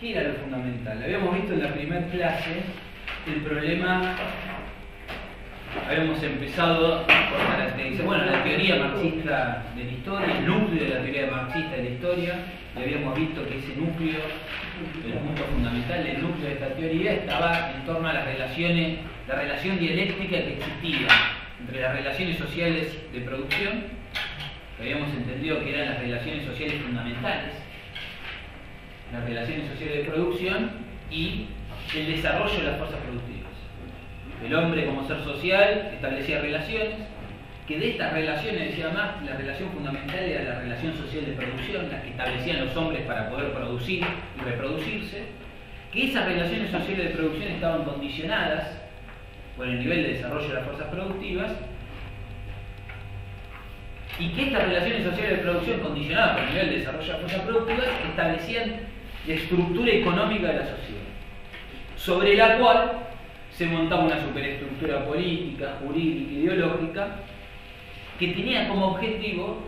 ¿qué era lo fundamental? Habíamos visto en la primera clase el problema, habíamos empezado por caracterizar, bueno, la teoría marxista de la historia, el núcleo de la teoría marxista de la historia, y habíamos visto que ese núcleo, el punto fundamental del núcleo de esta teoría, estaba en torno a las relaciones, la relación dialéctica que existía entre las relaciones sociales de producción, que habíamos entendido que eran las relaciones sociales fundamentales, las relaciones sociales de producción y el desarrollo de las fuerzas productivas. El hombre como ser social establecía relaciones, que de estas relaciones, decía Marx, la relación fundamental era la relación social de producción, la que establecían los hombres para poder producir y reproducirse, que esas relaciones sociales de producción estaban condicionadas por el nivel de desarrollo de las fuerzas productivas, y que estas relaciones sociales de producción condicionadas por el nivel de desarrollo de las fuerzas productivas establecían la estructura económica de la sociedad, sobre la cual se montaba una superestructura política, jurídica, ideológica, que tenía como objetivo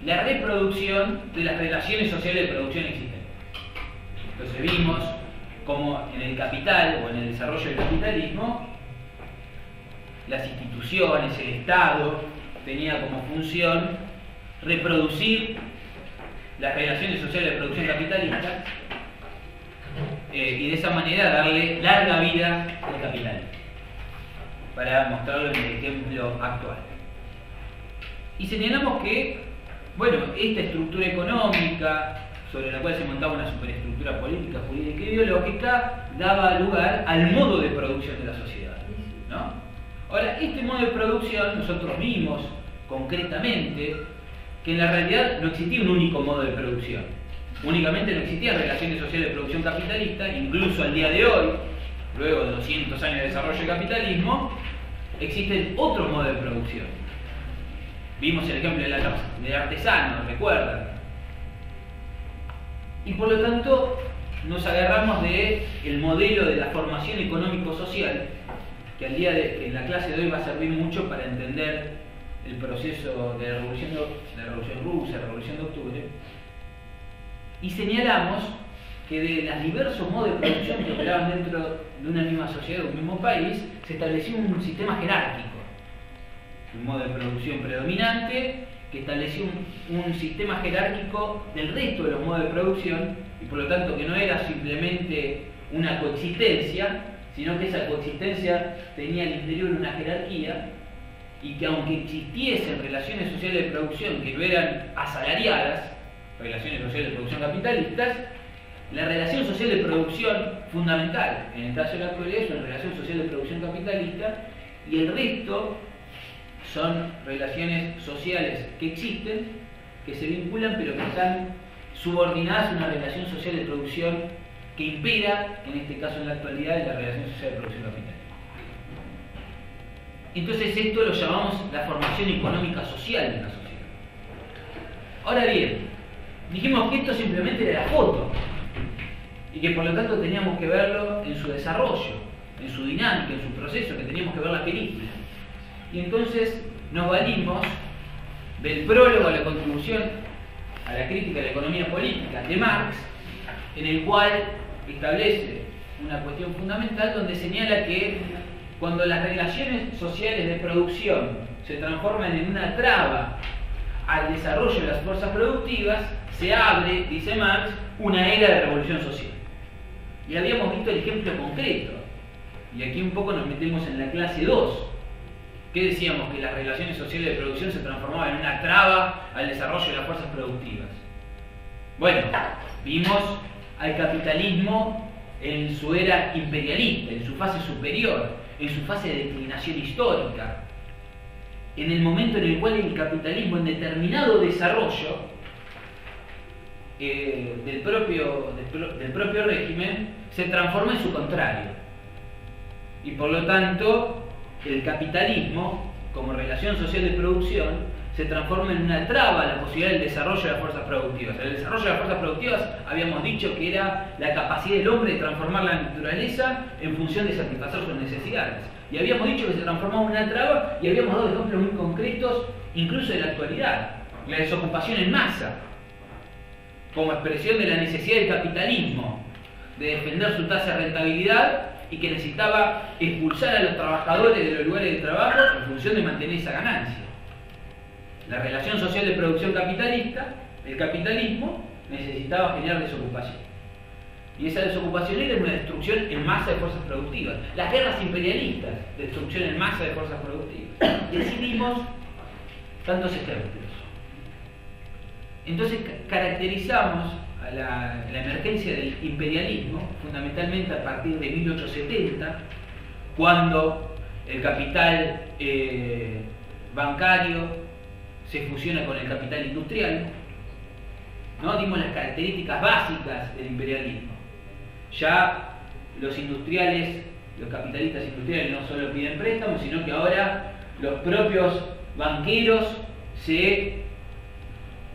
la reproducción de las relaciones sociales de producción existentes. Entonces vimos como en el capital o en el desarrollo del capitalismo, las instituciones, el Estado, tenía como función reproducir las relaciones sociales de producción capitalista y de esa manera darle larga vida al capital, para mostrarlo en el ejemplo actual. Y señalamos que, bueno, esta estructura económica sobre la cual se montaba una superestructura política, jurídica e ideológica daba lugar al modo de producción de la sociedad, ¿no? Ahora, este modo de producción nosotros vimos concretamente que en la realidad no existía un único modo de producción. Únicamente no existían relaciones sociales de producción capitalista, incluso al día de hoy, luego de 200 años de desarrollo del capitalismo, existen otros modos de producción. Vimos el ejemplo del artesano, ¿recuerdan? Y por lo tanto nos agarramos del modelo de la formación económico-social, que en la clase de hoy va a servir mucho para entender el proceso de la Revolución Rusa, la Revolución de Octubre, y señalamos que de los diversos modos de producción que operaban dentro de una misma sociedad o un mismo país, se estableció un sistema jerárquico, un modo de producción predominante que estableció un sistema jerárquico del resto de los modos de producción, y por lo tanto que no era simplemente una coexistencia, sino que esa coexistencia tenía al interior una jerarquía, y que aunque existiesen relaciones sociales de producción que no eran asalariadas, relaciones sociales de producción capitalistas, la relación social de producción fundamental en el caso de la actualidad es una relación social de producción capitalista, y el resto son relaciones sociales que existen, que se vinculan, pero que están subordinadas a una relación social de producción que impera, en este caso en la actualidad, la relación social de producción capitalista. Entonces esto lo llamamos la formación económica social de una sociedad. Ahora bien, dijimos que esto simplemente era la foto, y que por lo tanto teníamos que verlo en su desarrollo, en su dinámica, en su proceso, que teníamos que ver la película. Y entonces nos valimos del prólogo a la contribución a la crítica de la economía política de Marx, en el cual establece una cuestión fundamental donde señala que cuando las relaciones sociales de producción se transforman en una traba al desarrollo de las fuerzas productivas, se abre, dice Marx, una era de revolución social. Y habíamos visto el ejemplo concreto, y aquí un poco nos metemos en la clase 2, que decíamos que las relaciones sociales de producción se transformaban en una traba al desarrollo de las fuerzas productivas. Bueno, vimos al capitalismo en su era imperialista, en su fase superior, en su fase de declinación histórica, en el momento en el cual el capitalismo en determinado desarrollo del propio régimen se transforma en su contrario, y por lo tanto el capitalismo como relación social de producción se transforma en una traba a la posibilidad del desarrollo de las fuerzas productivas. El desarrollo de las fuerzas productivas habíamos dicho que era la capacidad del hombre de transformar la naturaleza en función de satisfacer sus necesidades, y habíamos dicho que se transformaba en una traba, y habíamos dado ejemplos muy concretos incluso de la actualidad: la desocupación en masa como expresión de la necesidad del capitalismo de defender su tasa de rentabilidad y que necesitaba expulsar a los trabajadores de los lugares de trabajo en función de mantener esa ganancia. La relación social de producción capitalista, el capitalismo, necesitaba generar desocupación. Y esa desocupación era una destrucción en masa de fuerzas productivas. Las guerras imperialistas, destrucción en masa de fuerzas productivas. Y así vimos tantos ejemplos. Entonces caracterizamos a la emergencia del imperialismo fundamentalmente a partir de 1870, cuando el capital bancario se fusiona con el capital industrial, ¿no? Dimos las características básicas del imperialismo. Ya los industriales, los capitalistas industriales no solo piden préstamos, sino que ahora los propios banqueros se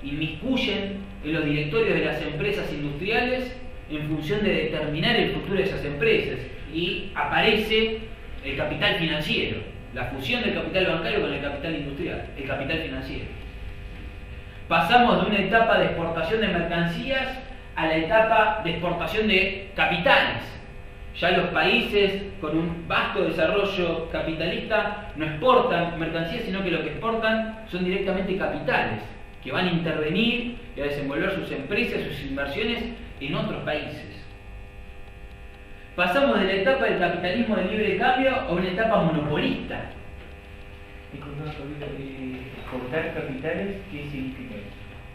inmiscuyen en los directorios de las empresas industriales en función de determinar el futuro de esas empresas, y aparece el capital financiero, la fusión del capital bancario con el capital industrial, el capital financiero. Pasamos de una etapa de exportación de mercancías a la etapa de exportación de capitales. Ya los países con un vasto desarrollo capitalista no exportan mercancías, sino que lo que exportan son directamente capitales, que van a intervenir y a desenvolver sus empresas, sus inversiones en otros países. Pasamos de la etapa del capitalismo de libre cambio a una etapa monopolista. ¿Exportar capitales qué significa eso?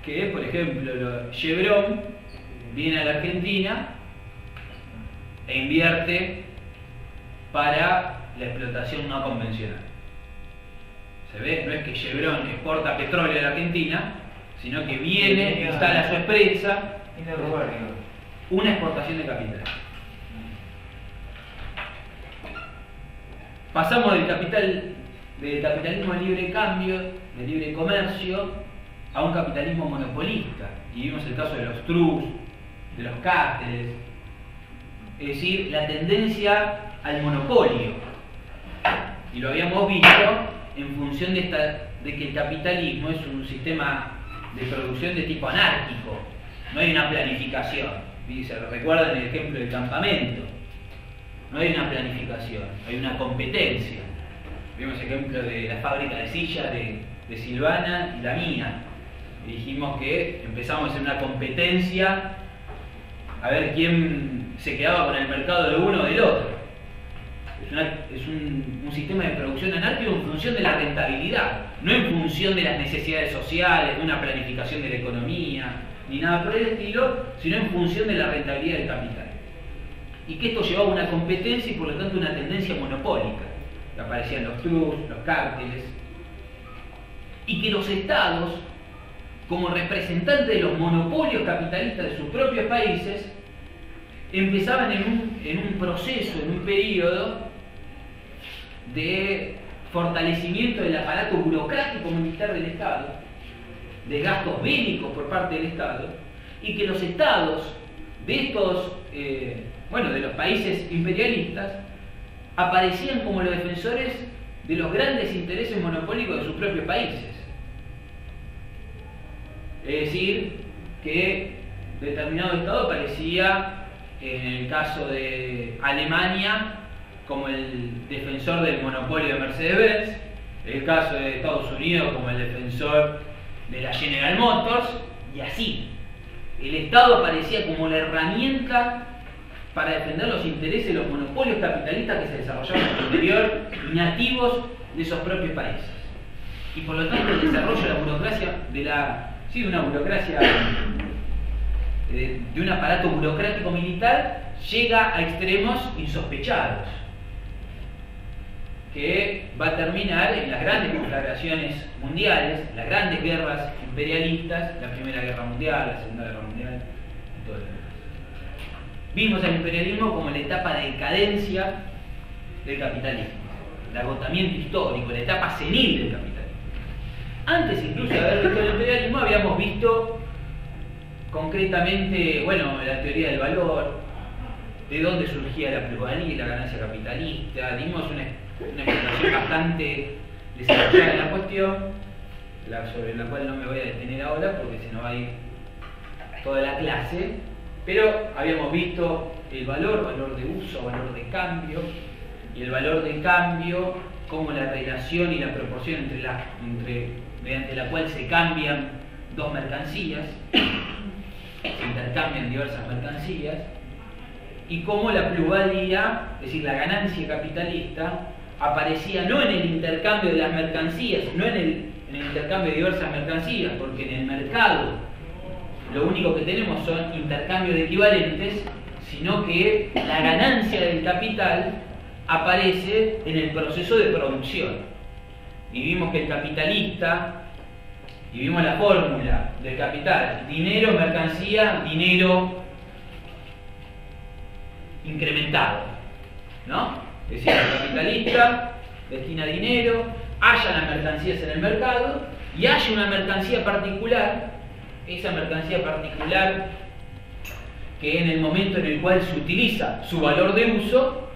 Que, por ejemplo, Chevron viene a la Argentina e invierte para la explotación no convencional. ¿Se ve? No es que Chevron exporta petróleo a la Argentina, sino que viene, instala su empresa, una exportación de capital. Pasamos del capitalismo de libre cambio, de libre comercio, a un capitalismo monopolista. Y vimos el caso de los trusts, de los cárteles, es decir, la tendencia al monopolio. Y lo habíamos visto en función de que el capitalismo es un sistema de producción de tipo anárquico. No hay una planificación. Se recuerdan el ejemplo del campamento. No hay una planificación, hay una competencia. Vimos el ejemplo de la fábrica de sillas de Silvana y la mía. Y dijimos que empezamos a hacer una competencia a ver quién se quedaba con el mercado de uno o del otro. Es un sistema de producción anárquico en función de la rentabilidad, no en función de las necesidades sociales, de una planificación de la economía, ni nada por el estilo, sino en función de la rentabilidad del capital. Y que esto llevaba a una competencia y por lo tanto una tendencia monopólica. Que aparecían los trusts, los cárteles. Y que los estados, como representantes de los monopolios capitalistas de sus propios países, empezaban en un proceso, en un periodo de fortalecimiento del aparato burocrático militar del Estado, de gastos bélicos por parte del Estado, y que los estados de estos de los países imperialistas aparecían como los defensores de los grandes intereses monopólicos de sus propios países. Es decir, que determinado estado aparecía, en el caso de Alemania, como el defensor del monopolio de Mercedes-Benz, el caso de Estados Unidos como el defensor de la General Motors, y así. El Estado aparecía como la herramienta para defender los intereses de los monopolios capitalistas que se desarrollaban en el interior y nativos de esos propios países. Y por lo tanto el desarrollo de la burocracia, de un aparato burocrático militar llega a extremos insospechados, que va a terminar en las grandes conflagraciones mundiales, las grandes guerras imperialistas, la Primera Guerra Mundial, la Segunda Guerra Mundial, y todo lo demás. Vimos al imperialismo como la etapa de decadencia del capitalismo, el agotamiento histórico, la etapa senil del capitalismo. Antes incluso de haber visto el imperialismo habíamos visto concretamente, la teoría del valor, de dónde surgía la plusvalía y la ganancia capitalista. Dimos una explicación bastante desarrollada en la cuestión, sobre la cual no me voy a detener ahora porque se nos va a ir toda la clase. Pero habíamos visto el valor de uso, valor de cambio, y el valor de cambio como la relación y la proporción mediante la cual se cambian dos mercancías, se intercambian diversas mercancías, y cómo la plusvalía, es decir, la ganancia capitalista, aparecía no en el intercambio de las mercancías, no en el intercambio de diversas mercancías, porque en el mercado lo único que tenemos son intercambios de equivalentes, sino que la ganancia del capital aparece en el proceso de producción. Y vimos que el capitalista, y vimos la fórmula del capital: dinero, mercancía, dinero incrementado, ¿no? Es decir, el capitalista destina dinero, haya las mercancías en el mercado y haya una mercancía particular, esa mercancía particular que en el momento en el cual se utiliza su valor de uso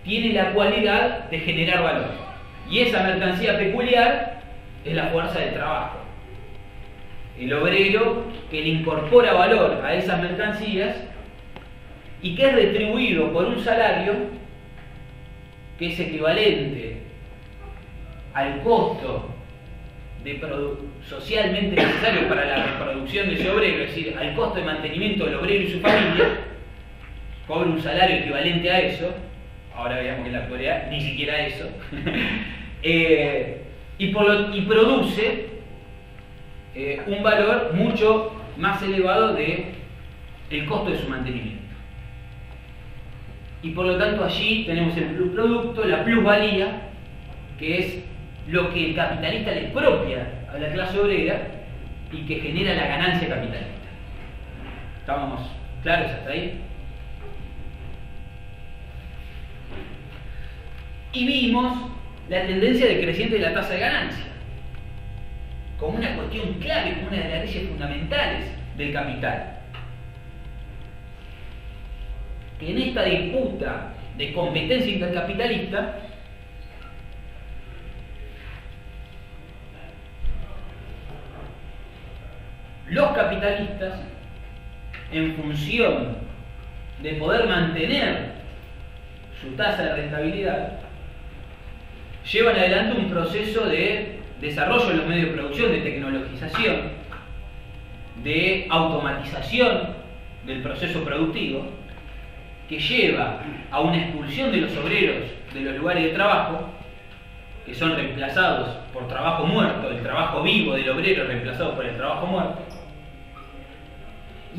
tiene la cualidad de generar valor, y esa mercancía peculiar es la fuerza de trabajo, el obrero que le incorpora valor a esas mercancías y que es retribuido por un salario que es equivalente al costo socialmente necesario para la reproducción de ese obrero, es decir, al costo de mantenimiento del obrero y su familia. Cobra un salario equivalente a eso. Ahora veamos que en la actualidad ni siquiera eso. Y produce un valor mucho más elevado del costo de su mantenimiento. Y por lo tanto allí tenemos el producto, la plusvalía, que es lo que el capitalista le expropia a la clase obrera y que genera la ganancia capitalista. ¿Estamos claros hasta ahí? Y vimos la tendencia decreciente de la tasa de ganancia como una cuestión clave, como una de las leyes fundamentales del capital. Que en esta disputa de competencia intercapitalista los capitalistas, en función de poder mantener su tasa de rentabilidad, llevan adelante un proceso de desarrollo de los medios de producción, de tecnologización, de automatización del proceso productivo, que lleva a una expulsión de los obreros de los lugares de trabajo, que son reemplazados por trabajo muerto, el trabajo vivo del obrero reemplazado por el trabajo muerto.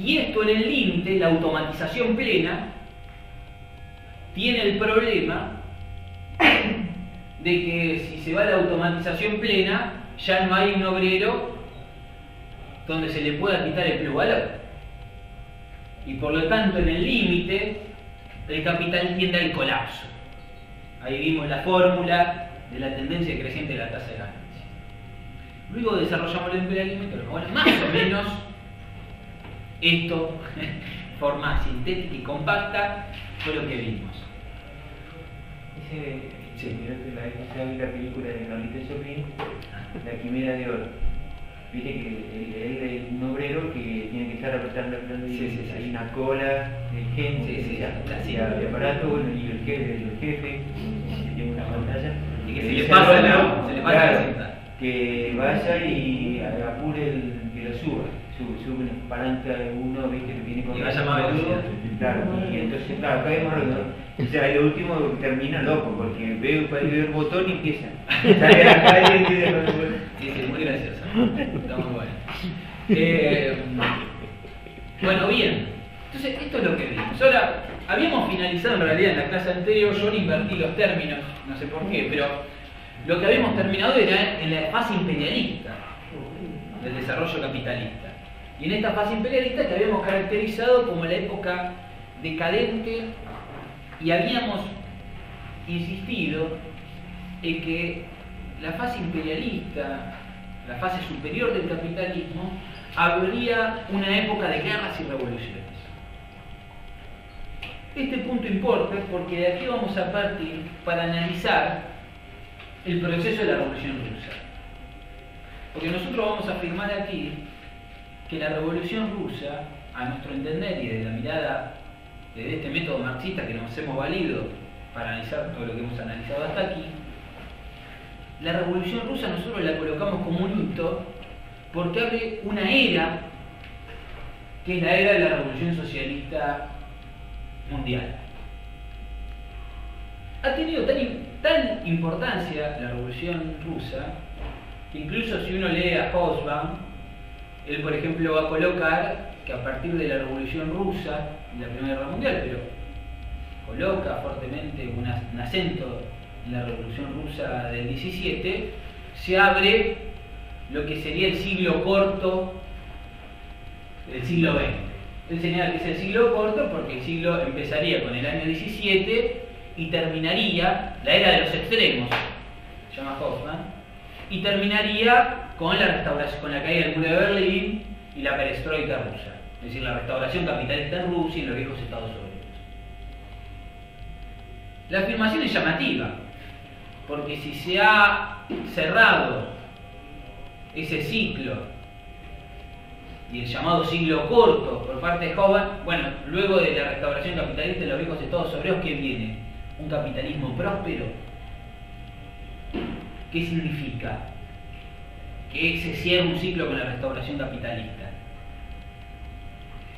Y esto, en el límite, la automatización plena, tiene el problema de que si se va a la automatización plena, ya no hay un obrero donde se le pueda quitar el plusvalor. Y por lo tanto, en el límite, el capital tiende al colapso. Ahí vimos la fórmula de la tendencia creciente de la tasa de ganancia. Luego desarrollamos el imperialismo. Bueno, más o menos esto, forma sintética y compacta, fue lo que vimos. La película de Lolita Joplin, La Quimera de Oro. Viste que él es un obrero que tiene que estar apretando y hay una cola de gente, de aparato, bueno, y el jefe que tiene una pantalla y que se le pasa la cinta, que vaya y apure que lo suba sube una palanca de uno, viste, que viene con y vaya más velocidad. Claro, y entonces claro, caemos redondo. O sea, lo último termina loco porque veo el botón y empieza. Sale a la calle y dice sí, muy gracioso. Está muy bueno. Bueno, bien. Entonces, esto es lo que vimos. Ahora, habíamos finalizado en realidad en la clase anterior, yo invertí los términos, no sé por qué, pero lo que habíamos terminado era en la fase imperialista del desarrollo capitalista. Y en esta fase imperialista que habíamos caracterizado como la época decadente, y habíamos insistido en que la fase imperialista, la fase superior del capitalismo, habría una época de guerras y revoluciones. Este punto importa porque de aquí vamos a partir para analizar el proceso de la Revolución Rusa. Porque nosotros vamos a afirmar aquí que la Revolución Rusa a nuestro entender y de la mirada de este método marxista que nos hemos valido para analizar todo lo que hemos analizado hasta aquí, la Revolución Rusa nosotros la colocamos como un hito porque abre una era que es la era de la Revolución Socialista Mundial. Ha tenido tal importancia la Revolución Rusa que incluso si uno lee a Hobsbawm, él por ejemplo va a colocar que a partir de la Revolución Rusa y la Primera Guerra Mundial, pero coloca fuertemente un acento en la Revolución Rusa del 17, se abre lo que sería el siglo corto del siglo XX. Él señala que es el siglo corto porque el siglo empezaría con el año 17 y terminaría, la era de los extremos, se llama Hobsbawm, y terminaría con la restauración, con la caída del muro de Berlín y la perestroika rusa, es decir, la restauración capitalista en Rusia y en los viejos Estados Unidos. La afirmación es llamativa, porque si se ha cerrado ese ciclo y el llamado siglo corto por parte de Hobsbawm, bueno, luego de la restauración capitalista en los viejos Estados Unidos, ¿qué viene? Un capitalismo próspero. ¿Qué significa? Que se cierra un ciclo con la restauración capitalista.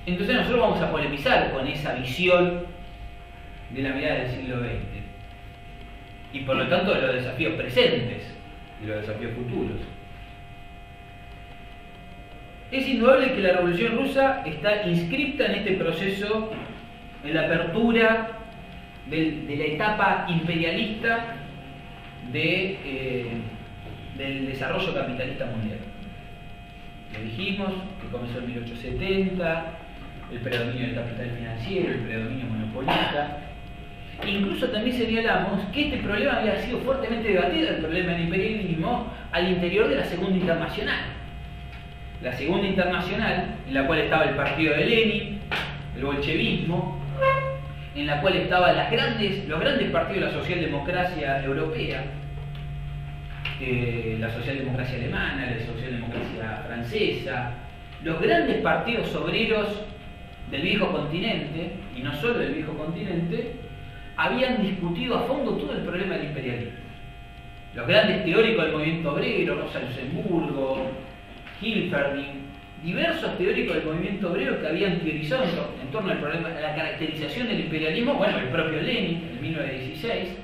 Entonces nosotros vamos a polemizar con esa visión de la mirada del siglo XX y por lo tanto de los desafíos presentes y los desafíos futuros. Es indudable que la Revolución Rusa está inscripta en este proceso, en la apertura de la etapa imperialista del desarrollo capitalista mundial. Lo dijimos, que comenzó en 1870, el predominio del capital financiero, el predominio monopolista. Incluso también señalamos que este problema había sido fuertemente debatido, el problema del imperialismo, al interior de la Segunda Internacional. La Segunda Internacional, en la cual estaba el partido de Lenin, el bolchevismo, en la cual estaban los grandes partidos de la socialdemocracia europea, la socialdemocracia alemana, la socialdemocracia francesa, los grandes partidos obreros del viejo continente, y no solo del viejo continente, habían discutido a fondo todo el problema del imperialismo. Los grandes teóricos del movimiento obrero, Rosa Luxemburgo, Hilferding, diversos teóricos del movimiento obrero que habían teorizado en torno al problema de la caracterización del imperialismo, bueno, el propio Lenin, en 1916,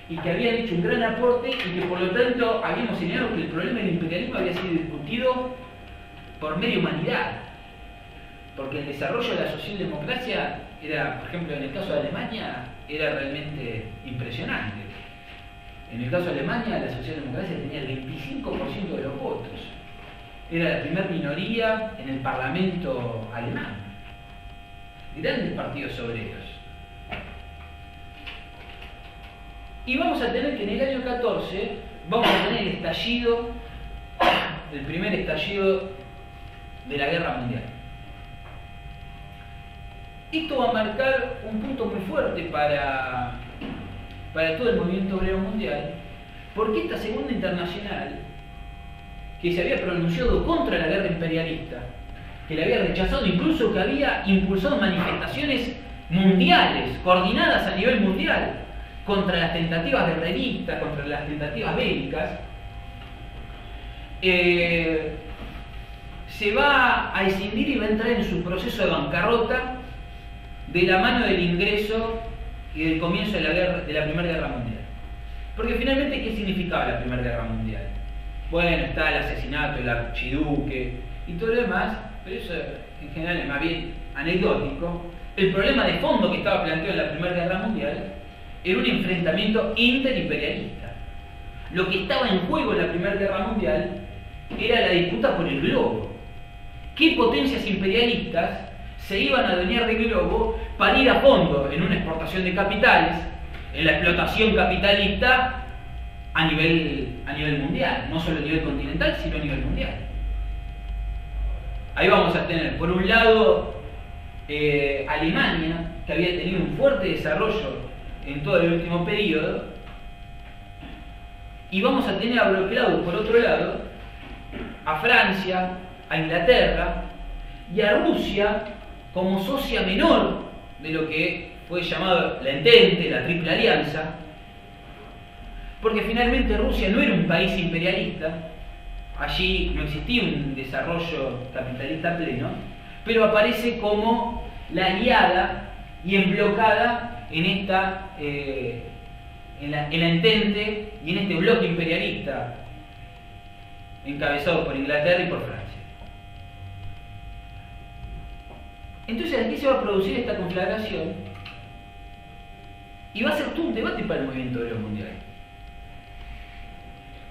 y que habían hecho un gran aporte y que por lo tanto habíamos señalado que el problema del imperialismo había sido discutido por media humanidad, porque el desarrollo de la socialdemocracia era, por ejemplo, en el caso de Alemania, era realmente impresionante. En el caso de Alemania, la socialdemocracia tenía el 25% de los votos. Era la primera minoría en el parlamento alemán. Grandes partidos obreros. Y vamos a tener que en el año 14, vamos a tener el estallido, el primer estallido de la Guerra Mundial. Esto va a marcar un punto muy fuerte para todo el movimiento obrero mundial, porque esta Segunda Internacional, que se había pronunciado contra la guerra imperialista, que la había rechazado, incluso que había impulsado manifestaciones mundiales, coordinadas a nivel mundial, contra las tentativas guerreristas, contra las tentativas bélicas, se va a escindir y va a entrar en su proceso de bancarrota de la mano del ingreso y del comienzo de la Primera Guerra Mundial. Porque finalmente, ¿qué significaba la Primera Guerra Mundial? Bueno, está el asesinato, el archiduque y todo lo demás, pero eso en general es más bien anecdótico. El problema de fondo que estaba planteado en la Primera Guerra Mundial era un enfrentamiento interimperialista. Lo que estaba en juego en la Primera Guerra Mundial era la disputa por el globo. ¿Qué potencias imperialistas se iban a adueñar del globo para ir a fondo en una exportación de capitales, en la explotación capitalista a nivel mundial, no solo a nivel continental, sino a nivel mundial? Ahí vamos a tener, por un lado, Alemania, que había tenido un fuerte desarrollo en todo el último periodo, y vamos a tener abroquelado, por otro lado, a Francia, a Inglaterra y a Rusia, como socia menor de lo que fue llamado la Entente, la Triple Alianza, porque finalmente Rusia no era un país imperialista, allí no existía un desarrollo capitalista pleno, pero aparece como la aliada y emblocada en esta en la Entente y en este bloque imperialista encabezado por Inglaterra y por Francia. Entonces aquí se va a producir esta conflagración y va a ser todo un debate para el movimiento obrero mundial.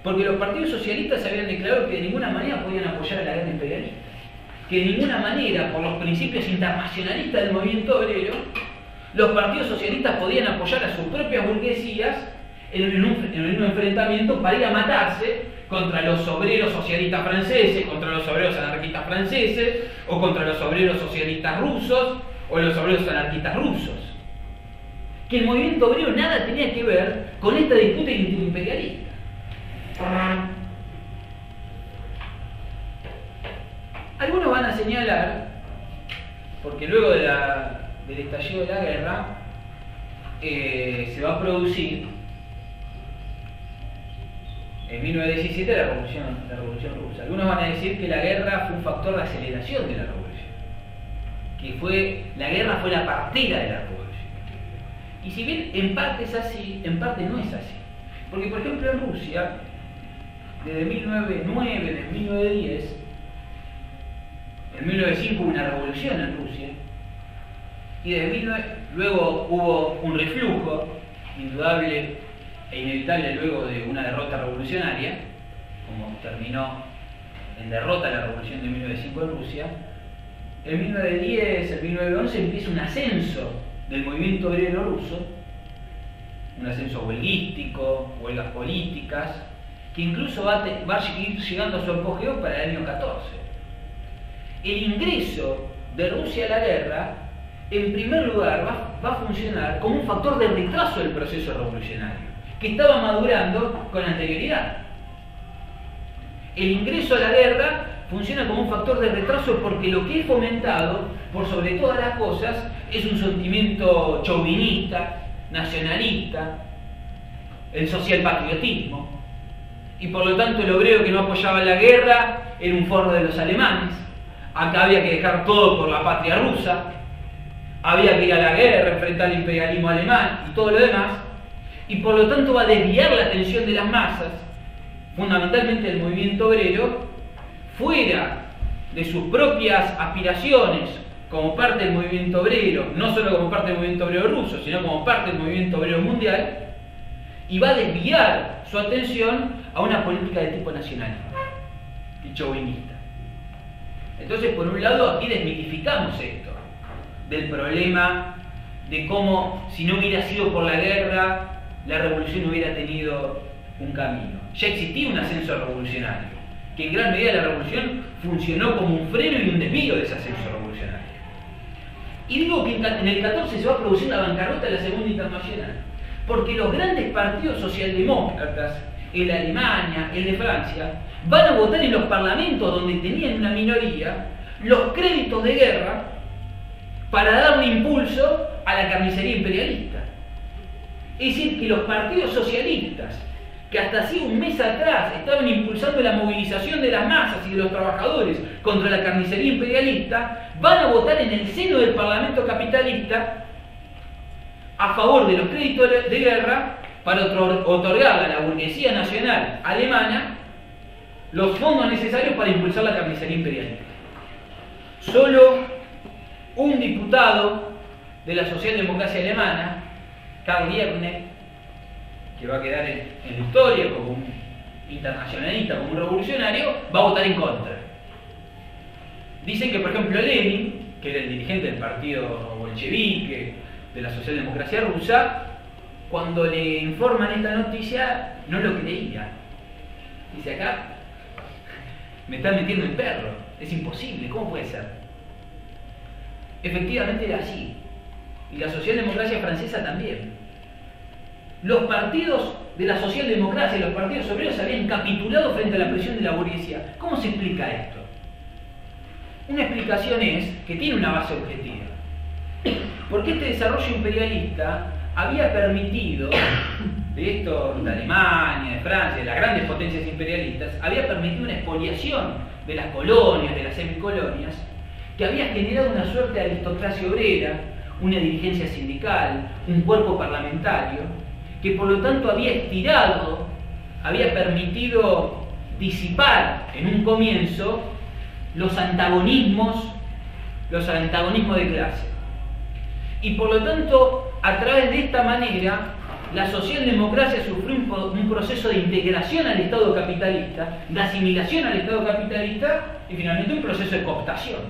Porque los partidos socialistas habían declarado que de ninguna manera podían apoyar a la guerra imperialista, que de ninguna manera, por los principios internacionalistas del movimiento obrero, los partidos socialistas podían apoyar a sus propias burguesías en un enfrentamiento para ir a matarse contra los obreros socialistas franceses, contra los obreros anarquistas franceses, o contra los obreros socialistas rusos, o los obreros anarquistas rusos. Que el movimiento obrero nada tenía que ver con esta disputa interimperialista. Algunos van a señalar, porque luego del estallido de la guerra se va a producir en 1917 la revolución rusa. Algunos van a decir que la guerra fue un factor de aceleración de la revolución, que la guerra fue la partera de la revolución. Y si bien en parte es así, en parte no es así. Porque por ejemplo en Rusia, desde 1909, desde 1910, en 1905 hubo una revolución en Rusia, y luego hubo un reflujo indudable e inevitable luego de una derrota revolucionaria, como terminó en derrota la revolución de 1905 en Rusia. En 1910, en 1911 empieza un ascenso del movimiento obrero ruso, un ascenso huelguístico, huelgas políticas, que incluso va a ir llegando a su apogeo para el año 14. El ingreso de Rusia a la guerra, en primer lugar, va a funcionar como un factor de retraso del proceso revolucionario, que estaba madurando con anterioridad. El ingreso a la guerra funciona como un factor de retraso porque lo que es fomentado, por sobre todas las cosas, es un sentimiento chauvinista, nacionalista, el socialpatriotismo, y por lo tanto el obrero que no apoyaba la guerra era un forro de los alemanes. Acá había que dejar todo por la patria rusa, había que ir a la guerra, enfrentar el imperialismo alemán y todo lo demás, y por lo tanto va a desviar la atención de las masas, fundamentalmente del movimiento obrero, fuera de sus propias aspiraciones como parte del movimiento obrero, no solo como parte del movimiento obrero ruso, sino como parte del movimiento obrero mundial, y va a desviar su atención a una política de tipo nacionalista y chauvinista. Entonces, por un lado, aquí desmitificamos esto, del problema de cómo, si no hubiera sido por la guerra, la revolución hubiera tenido un camino. Ya existía un ascenso revolucionario, que en gran medida la revolución funcionó como un freno y un desvío de ese ascenso revolucionario. Y digo que en el 14 se va a producir la bancarrota de la Segunda Internacional, porque los grandes partidos socialdemócratas, el de Alemania, el de Francia, van a votar en los parlamentos donde tenían una minoría los créditos de guerra para darle impulso a la carnicería imperialista. Es decir, que los partidos socialistas, que hasta hacía un mes atrás estaban impulsando la movilización de las masas y de los trabajadores contra la carnicería imperialista, van a votar en el seno del Parlamento capitalista a favor de los créditos de guerra para otorgarle a la burguesía nacional alemana los fondos necesarios para impulsar la carnicería imperialista. Solo un diputado de la socialdemocracia alemana, Karl Liebknecht, que va a quedar en la historia como un internacionalista, como un revolucionario, va a votar en contra. Dicen que, por ejemplo, Lenin, que era el dirigente del partido bolchevique, de la socialdemocracia rusa, cuando le informan esta noticia, no lo creía. Dice, acá me están metiendo el perro, es imposible, ¿cómo puede ser? Efectivamente era así, y la socialdemocracia francesa también. Los partidos de la socialdemocracia y los partidos obreros habían capitulado frente a la presión de la burguesía. ¿Cómo se explica esto? Una explicación es que tiene una base objetiva. Porque este desarrollo imperialista había permitido, de esto, de Alemania, de Francia, de las grandes potencias imperialistas, había permitido una expoliación de las colonias, de las semicolonias, que había generado una suerte de aristocracia obrera, una dirigencia sindical, un cuerpo parlamentario, que por lo tanto había estirado, había permitido disipar en un comienzo los antagonismos de clase. Y por lo tanto, a través de esta manera, la socialdemocracia sufrió un proceso de integración al Estado capitalista, de asimilación al Estado capitalista y finalmente un proceso de cooptación,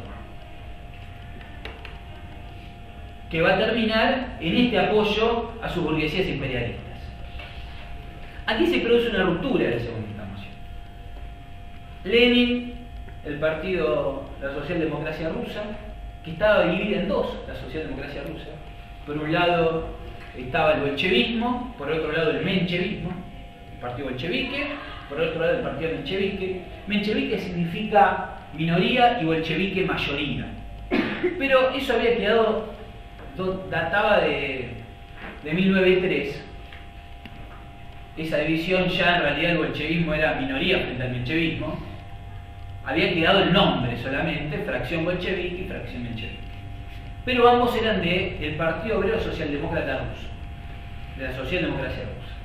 que va a terminar en este apoyo a sus burguesías imperialistas. Aquí se produce una ruptura de la Segunda Internacional. Lenin, el partido, la socialdemocracia rusa, que estaba dividida en dos, la socialdemocracia rusa. Por un lado estaba el bolchevismo, por otro lado el menchevismo, el partido bolchevique, por otro lado el partido menchevique. Menchevique significa minoría y bolchevique mayoría. Pero eso había quedado, databa de 1903. Esa división ya en realidad el bolchevismo era minoría frente al menchevismo. Había quedado el nombre solamente, fracción bolchevique y fracción menchevique. Pero ambos eran del Partido Obrero Socialdemócrata Ruso, de la socialdemocracia rusa.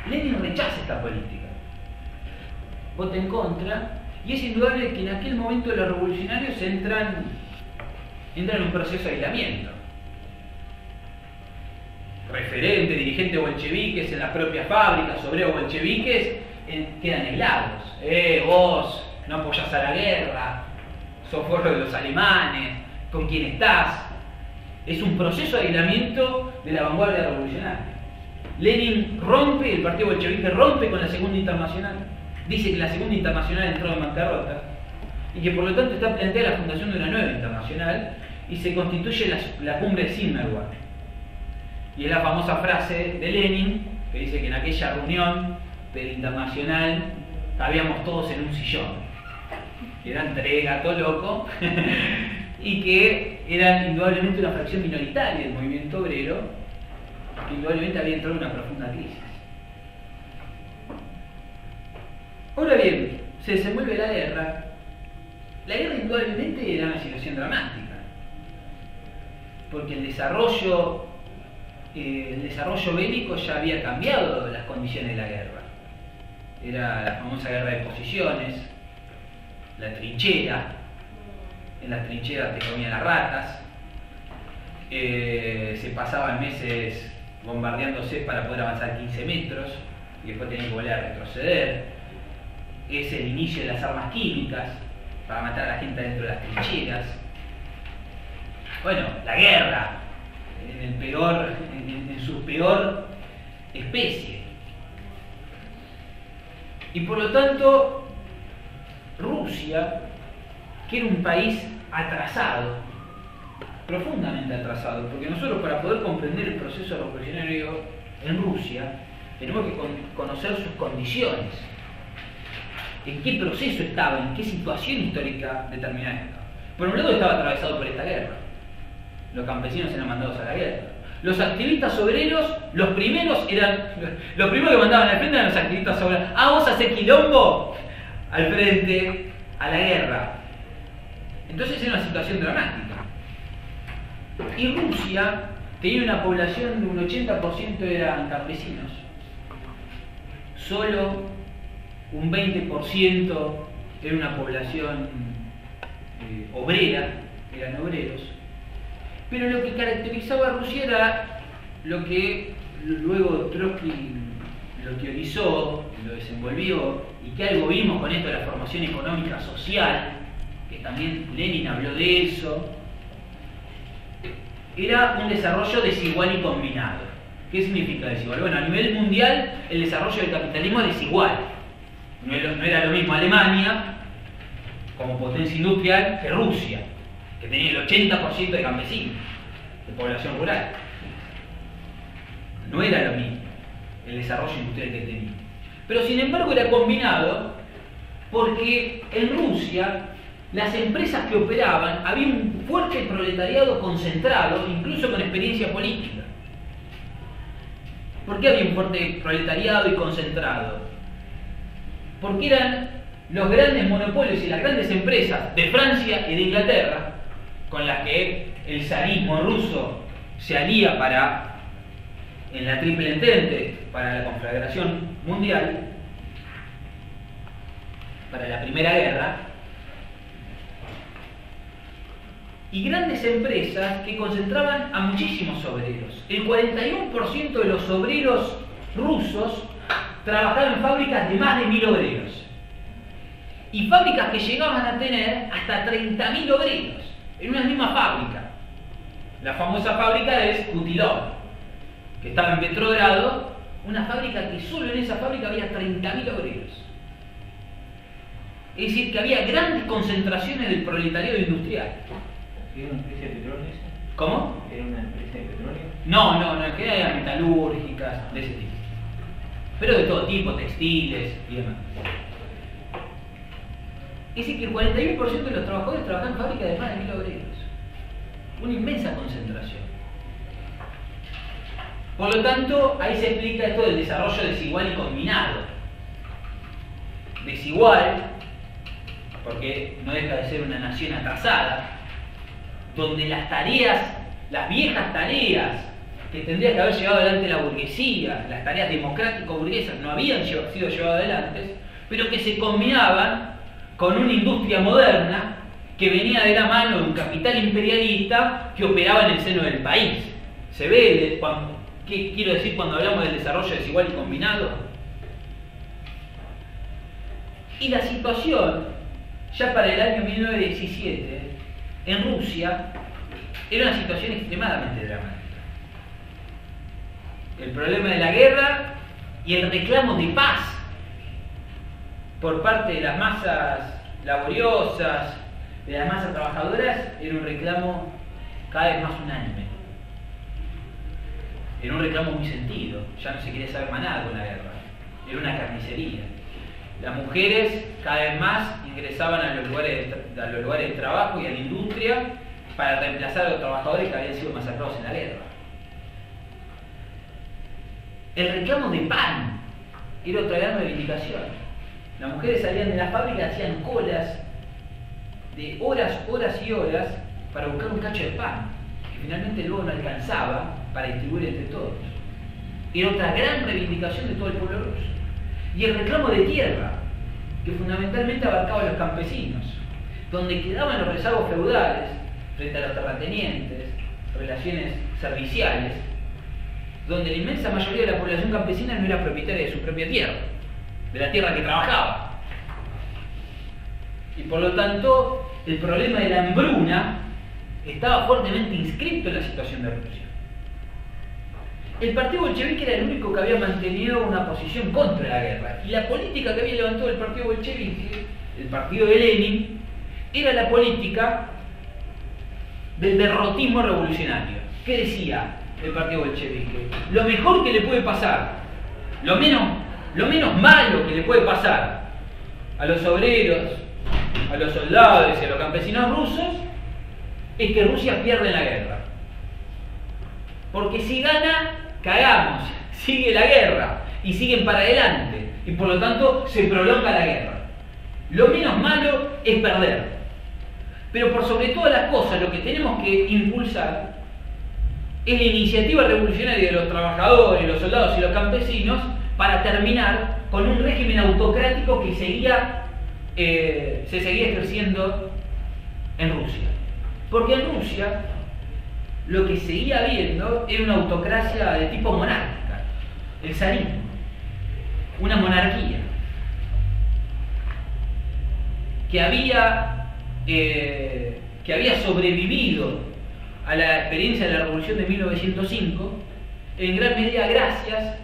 Lenin rechaza esta política, vota en contra, y es indudable que en aquel momento los revolucionarios entran en un proceso de aislamiento. Referentes, dirigentes bolcheviques en las propias fábricas, obreros bolcheviques, quedan aislados. Vos no apoyás a la guerra, sos forro de los alemanes, ¿con quién estás? Es un proceso de aislamiento de la vanguardia revolucionaria. Lenin rompe, el partido bolchevique rompe con la Segunda Internacional, dice que la Segunda Internacional entró en bancarrota y que por lo tanto está planteada la fundación de una nueva internacional y se constituye la cumbre de Zimmerwald. Y es la famosa frase de Lenin, que dice que en aquella reunión de la Internacional cabíamos todos en un sillón, que eran tres gatos locos, y que eran indudablemente una fracción minoritaria del movimiento obrero, que indudablemente había entrado en una profunda crisis. Ahora bien, se desenvuelve la guerra. La guerra indudablemente era una situación dramática, porque el desarrollo bélico ya había cambiado las condiciones de la guerra. Era la famosa guerra de posiciones, la trinchera, en las trincheras te comían las ratas, se pasaban meses bombardeándose para poder avanzar 15 metros y después tenían que volver a retroceder. Es el inicio de las armas químicas para matar a la gente dentro de las trincheras. Bueno, la guerra en su peor especie. Y por lo tanto, Rusia, que era un país atrasado, profundamente atrasado, porque nosotros para poder comprender el proceso revolucionario en Rusia, tenemos que conocer sus condiciones, en qué proceso estaba, en qué situación histórica determinada estaba. Por un lado estaba atravesado por esta guerra, los campesinos eran mandados a la guerra. Los activistas obreros, los primeros que mandaban al frente eran los activistas obreros. Vos hacés quilombo al frente a la guerra. Entonces era una situación dramática. Y Rusia tenía una población de un 80% eran campesinos. Solo un 20% era una población obrera, eran obreros. Pero lo que caracterizaba a Rusia era lo que luego Trotsky lo teorizó, lo desenvolvió, y que algo vimos con esto de la formación económica social, que también Lenin habló de eso. Era un desarrollo desigual y combinado. ¿Qué significa desigual? Bueno, a nivel mundial el desarrollo del capitalismo es desigual. No era lo mismo Alemania como potencia industrial que Rusia, que tenía el 80% de campesinos, de población rural. No era lo mismo el desarrollo industrial que tenía. Pero sin embargo era combinado Porque en Rusia, las empresas que operaban, había un fuerte proletariado concentrado, incluso con experiencia política. ¿Por qué había un fuerte proletariado y concentrado? Porque eran los grandes monopolios y las grandes empresas de Francia y de Inglaterra, con las que el zarismo ruso se alía en la Triple Entente, para la conflagración mundial, para la Primera Guerra, y grandes empresas que concentraban a muchísimos obreros. El 41% de los obreros rusos trabajaban en fábricas de más de 1000 obreros. Y fábricas que llegaban a tener hasta 30.000 obreros en una misma fábrica. La famosa fábrica es Kutilov, que estaba en Petrogrado, una fábrica que solo en esa fábrica había 30.000 obreros. Es decir, que había grandes concentraciones del proletariado industrial. ¿Era una empresa de petróleo esa? ¿Cómo? ¿Era una empresa de petróleo? No, en general eran metalúrgicas, de ese tipo. Pero de todo tipo, textiles y demás. Es decir, que el 41% de los trabajadores trabajaban en fábricas de más de 1000 obreros. Una inmensa concentración. Por lo tanto, ahí se explica esto del desarrollo desigual y combinado. Desigual, porque no deja de ser una nación atrasada, donde las tareas, las viejas tareas que tendría que haber llevado adelante la burguesía, las tareas democrático-burguesas, no habían sido llevadas adelante, pero que se combinaban con una industria moderna que venía de la mano de un capital imperialista que operaba en el seno del país. Se ve, ¿qué quiero decir cuando hablamos del desarrollo desigual y combinado? Y la situación, ya para el año 1917, en Rusia, era una situación extremadamente dramática. El problema de la guerra y el reclamo de paz por parte de las masas laboriosas, de las masas trabajadoras, era un reclamo cada vez más unánime. Era un reclamo muy sentido, ya no se quería saber más nada con la guerra. Era una carnicería. Las mujeres cada vez más ingresaban a los lugares de trabajo y a la industria para reemplazar a los trabajadores que habían sido masacrados en la guerra. El reclamo de pan era otra gran reivindicación. Las mujeres salían de las fábricas, hacían colas de horas y horas para buscar un cacho de pan, que finalmente luego no alcanzaba para distribuir entre todos. Era otra gran reivindicación de todo el pueblo ruso. Y el reclamo de tierra, que fundamentalmente abarcaba a los campesinos, donde quedaban los rezagos feudales frente a los terratenientes, relaciones serviciales, donde la inmensa mayoría de la población campesina no era propietaria de su propia tierra, de la tierra que trabajaba. Y por lo tanto, el problema de la hambruna estaba fuertemente inscrito en la situación de Rusia. El partido bolchevique era el único que había mantenido una posición contra la guerra. Y la política que había levantado el partido bolchevique, el partido de Lenin, era la política del derrotismo revolucionario. ¿Qué decía el partido bolchevique? Lo mejor que le puede pasar, lo menos malo que le puede pasar a los obreros, a los soldados y a los campesinos rusos es que Rusia pierda la guerra. Porque si gana, cagamos, sigue la guerra y siguen para adelante y por lo tanto se prolonga la guerra. Lo menos malo es perder, pero por sobre todas las cosas lo que tenemos que impulsar es la iniciativa revolucionaria de los trabajadores, los soldados y los campesinos para terminar con un régimen autocrático que se seguía ejerciendo en Rusia. Porque en Rusia lo que seguía habiendo era una autocracia de tipo monárquica, el zarismo, una monarquía que había sobrevivido a la experiencia de la Revolución de 1905 en gran medida gracias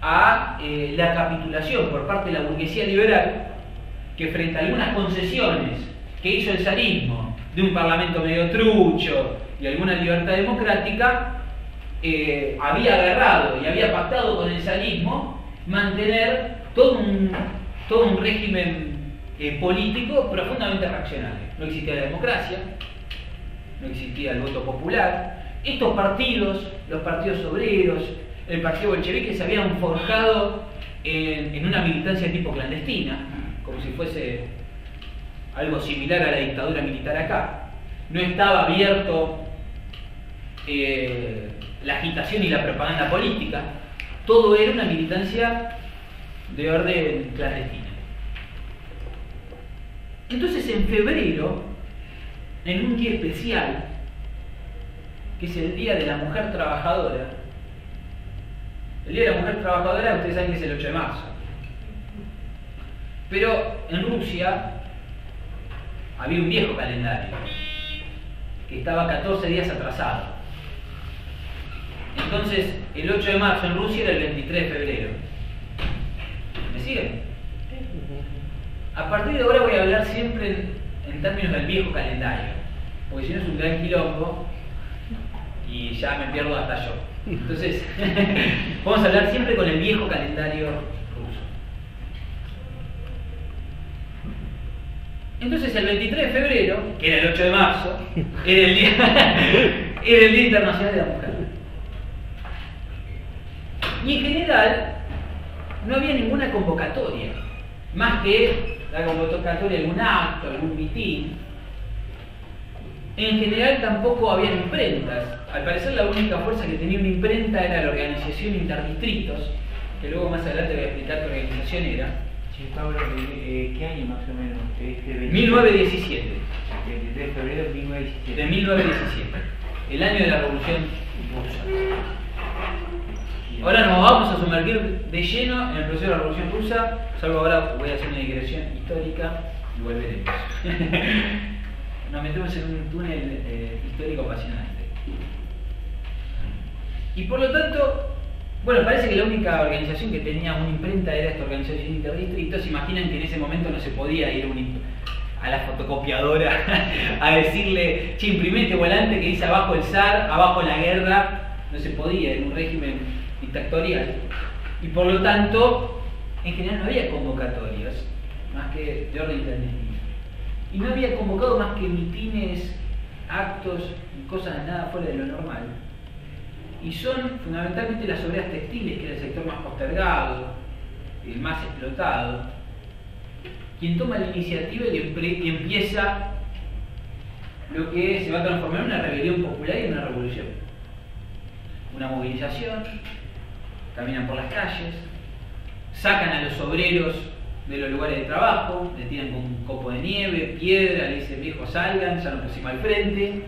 a la capitulación por parte de la burguesía liberal, que frente a algunas concesiones que hizo el zarismo de un parlamento medio trucho y alguna libertad democrática, había agarrado y había pactado con el zarismo mantener todo un régimen político profundamente reaccionario. No existía la democracia, no existía el voto popular. Estos partidos, los partidos obreros, el partido bolchevique, se habían forjado en una militancia tipo clandestina, como si fuese algo similar a la dictadura militar acá. No estaba abierto la agitación y la propaganda política. Todo era una militancia de orden clandestina. Entonces, en febrero, en un día especial, que es el Día de la Mujer Trabajadora, el Día de la Mujer Trabajadora, ustedes saben que es el 8 de marzo. Pero en Rusia había un viejo calendario que estaba 14 días atrasado. Entonces, el 8 de marzo en Rusia era el 23 de febrero. ¿Me siguen? A partir de ahora voy a hablar siempre en términos del viejo calendario, porque si no es un gran quilombo y ya me pierdo hasta yo. Entonces, vamos a hablar siempre con el viejo calendario ruso. Entonces, el 23 de febrero, que era el 8 de marzo, era el Día Internacional de la Mujer. Y en general, no había ninguna convocatoria, más que la convocatoria de algún acto, algún mitin. En general tampoco había imprentas. Al parecer la única fuerza que tenía una imprenta era la organización Interdistritos, que luego más adelante voy a explicar qué organización era. Sí, Pablo, ¿qué año más o menos? 1917. El 23 de febrero de 1917. De 1917. El año de la Revolución Rusa. Ahora nos vamos a sumergir de lleno en el proceso de la Revolución Rusa, salvo ahora voy a hacer una digresión histórica y volveremos. Nos metemos en un túnel histórico apasionante. Y por lo tanto, bueno, parece que la única organización que tenía una imprenta era esta organización Interdistritos. Imaginan que en ese momento no se podía ir a la fotocopiadora a decirle, che, imprimí este volante que dice abajo el zar, abajo la guerra. No se podía, en un régimen dictatorial, y por lo tanto en general no había convocatorias más que de orden clandestino, y no había convocado más que mitines, actos y cosas nada fuera de lo normal, y son fundamentalmente las obreras textiles, que era el sector más postergado, el más explotado, quien toma la iniciativa y empieza lo que se va a transformar en una rebelión popular y en una revolución, una movilización. Caminan por las calles, sacan a los obreros de los lugares de trabajo, le tiran con un copo de nieve, piedra, le dicen, viejos, salgan, ya nos pusimos al frente,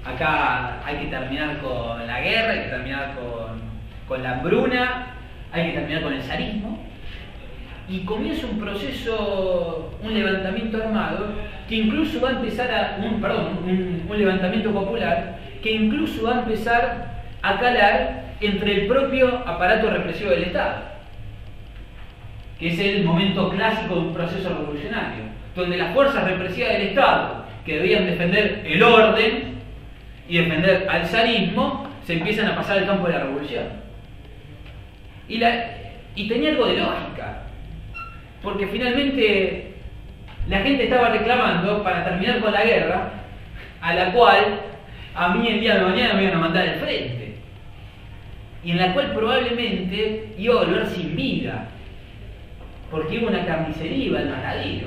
acá hay que terminar con la guerra, hay que terminar con la hambruna, hay que terminar con el zarismo, y comienza un proceso, un levantamiento armado, que incluso va a empezar un levantamiento popular, que incluso va a empezar a calar entre el propio aparato represivo del Estado, que es el momento clásico de un proceso revolucionario, donde las fuerzas represivas del Estado, que debían defender el orden y defender al zarismo, se empiezan a pasar al campo de la revolución. Y tenía algo de lógica, porque finalmente la gente estaba reclamando para terminar con la guerra, a la cual a mí el día de mañana me iban a mandar al frente, y en la cual probablemente iba a volver sin vida, porque iba una carnicería, iba al matadero.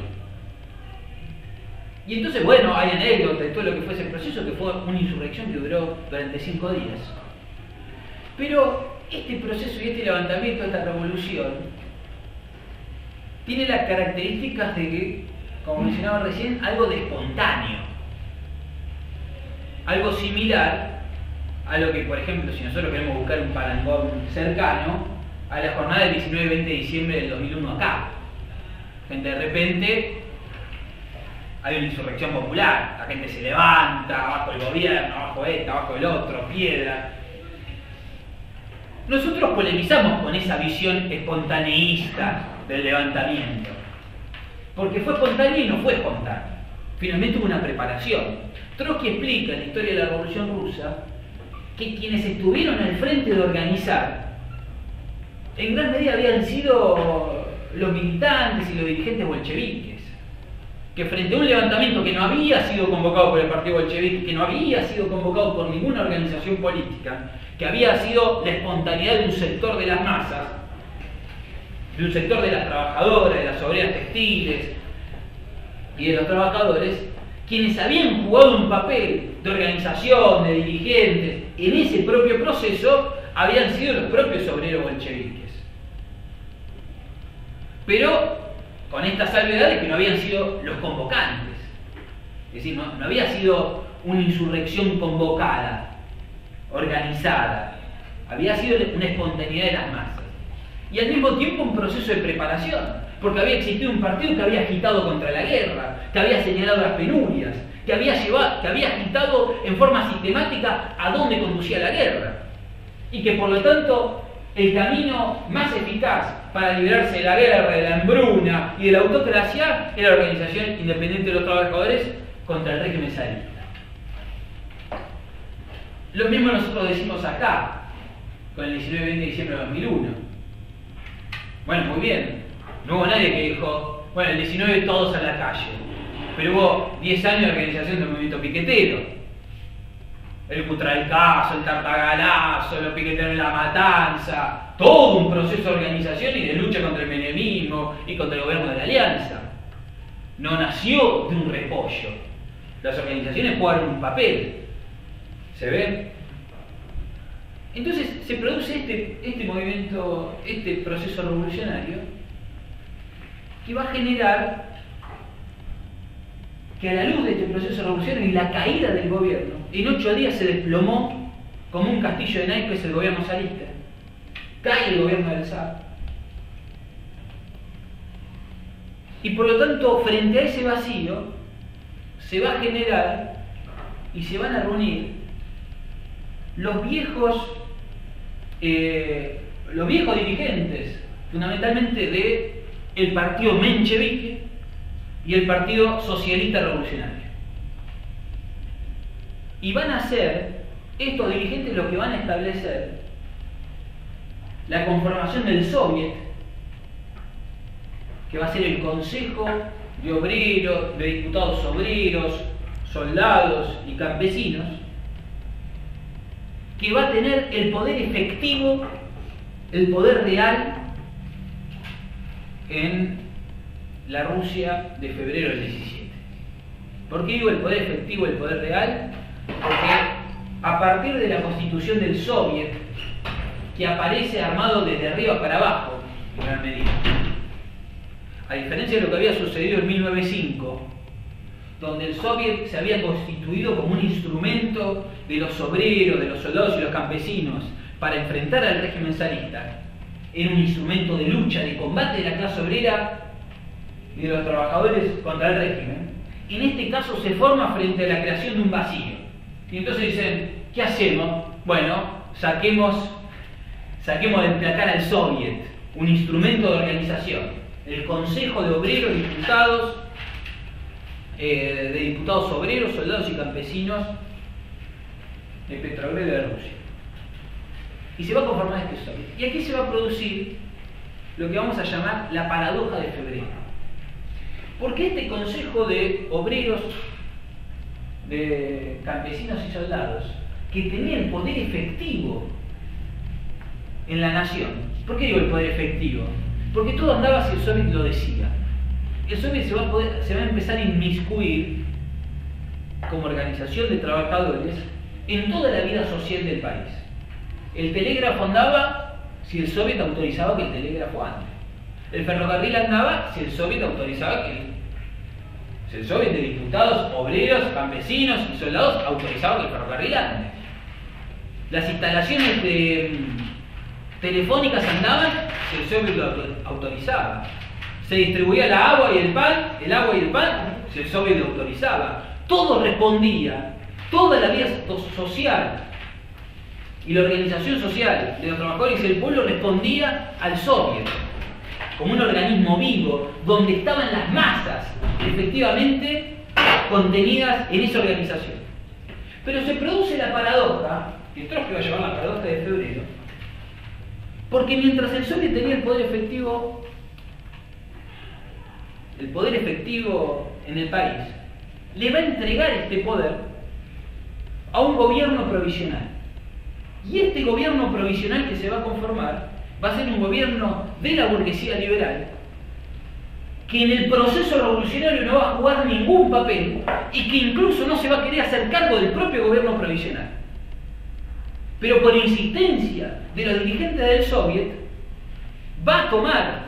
Y entonces, bueno, hay anécdotas de todo lo que fue ese proceso, que fue una insurrección que duró durante 5 días. Pero este proceso y este levantamiento, esta revolución, tiene las características de que, como mencionaba recién, algo de espontáneo. Algo similar a lo que, por ejemplo, si nosotros queremos buscar un parangón cercano, a la jornada del 19 y 20 de diciembre del 2001 acá. Gente, de repente hay una insurrección popular, la gente se levanta, abajo el gobierno, abajo este, abajo el otro, piedra. Nosotros polemizamos con esa visión espontaneísta del levantamiento, porque fue espontáneo y no fue espontáneo. Finalmente hubo una preparación. Trotsky explica en la historia de la Revolución Rusa que quienes estuvieron al frente de organizar en gran medida habían sido los militantes y los dirigentes bolcheviques. que frente a un levantamiento que no había sido convocado por el partido bolchevique, que no había sido convocado por ninguna organización política, que había sido la espontaneidad de un sector de las masas, de un sector de las trabajadoras, de las obreras textiles y de los trabajadores, quienes habían jugado un papel de organización, de dirigentes, en ese propio proceso, habían sido los propios obreros bolcheviques. Pero con esta salvedad de que no habían sido los convocantes. Es decir, no había sido una insurrección convocada, organizada. Había sido una espontaneidad de las masas. Y al mismo tiempo un proceso de preparación, porque había existido un partido que había agitado contra la guerra, que había señalado las penurias, que había agitado en forma sistemática a dónde conducía la guerra, y que por lo tanto el camino más eficaz para librarse de la guerra, de la hambruna y de la autocracia era la organización independiente de los trabajadores contra el régimen zarista. Lo mismo nosotros decimos acá, con el 19 y 20 de diciembre de 2001. Bueno, muy bien, no hubo nadie que dijo, bueno, el 19 todos a la calle, pero hubo 10 años de organización del movimiento piquetero. El Cutralcazo, el Tartagalazo, los piqueteros en la Matanza, todo un proceso de organización y de lucha contra el menemismo y contra el gobierno de la Alianza. No nació de un repollo. Las organizaciones jugaron un papel. ¿Se ve? Entonces se produce este movimiento, este proceso revolucionario, que va a generar que a la luz de este proceso revolucionario y la caída del gobierno, en 8 días se desplomó como un castillo de naipes el gobierno zarista. Cae el gobierno del zar. Y por lo tanto, frente a ese vacío, se va a generar y se van a reunir los viejos dirigentes, fundamentalmente del partido menchevique y el Partido Socialista Revolucionario. Y van a ser estos dirigentes los que van a establecer la conformación del Soviet, que va a ser el Consejo de Obreros, de Diputados Obreros, Soldados y Campesinos, que va a tener el poder efectivo, el poder real en la Rusia de febrero del 17. ¿Por qué digo el poder efectivo, el poder real? Porque a partir de la constitución del Soviet, que aparece armado desde arriba para abajo, en gran medida, a diferencia de lo que había sucedido en 1905, donde el Soviet se había constituido como un instrumento de los obreros, de los soldados y los campesinos para enfrentar al régimen zarista, era un instrumento de lucha, de combate de la clase obrera y de los trabajadores contra el régimen. En este caso se forma frente a la creación de un vacío. Y entonces dicen, ¿qué hacemos? Bueno, saquemos del placar al Soviet, un instrumento de organización, el Consejo de Obreros y Diputados, de diputados obreros, soldados y campesinos de Petrogrado de Rusia. Y se va a conformar este Soviet. Y aquí se va a producir lo que vamos a llamar la paradoja de febrero. Porque este Consejo de Obreros, de Campesinos y Soldados, que tenía el poder efectivo en la nación. ¿Por qué digo el poder efectivo? Porque todo andaba si el Soviet lo decía. El Soviet se va a empezar a inmiscuir como organización de trabajadores en toda la vida social del país. El telégrafo andaba si el Soviet autorizaba que el telégrafo ande. El ferrocarril andaba si el Soviet autorizaba si el Soviet de diputados, obreros, campesinos y soldados autorizaba que el ferrocarril ande. Las instalaciones telefónicas andaban si el Soviet lo autorizaba. Se distribuía el agua y el pan si el Soviet lo autorizaba. Todo respondía, toda la vida social y la organización social de los trabajadores y del pueblo respondía al Soviet como un organismo vivo donde estaban las masas efectivamente contenidas en esa organización. Pero se produce la paradoja, que Trotsky va a llamar la paradoja de febrero, porque mientras el Soviet tenía el poder efectivo en el país le va a entregar este poder a un gobierno provisional. Y este gobierno provisional que se va a conformar va a ser un gobierno de la burguesía liberal, que en el proceso revolucionario no va a jugar ningún papel y que incluso no se va a querer hacer cargo del propio gobierno provisional. Pero por insistencia de los dirigentes del Soviet, va a tomar,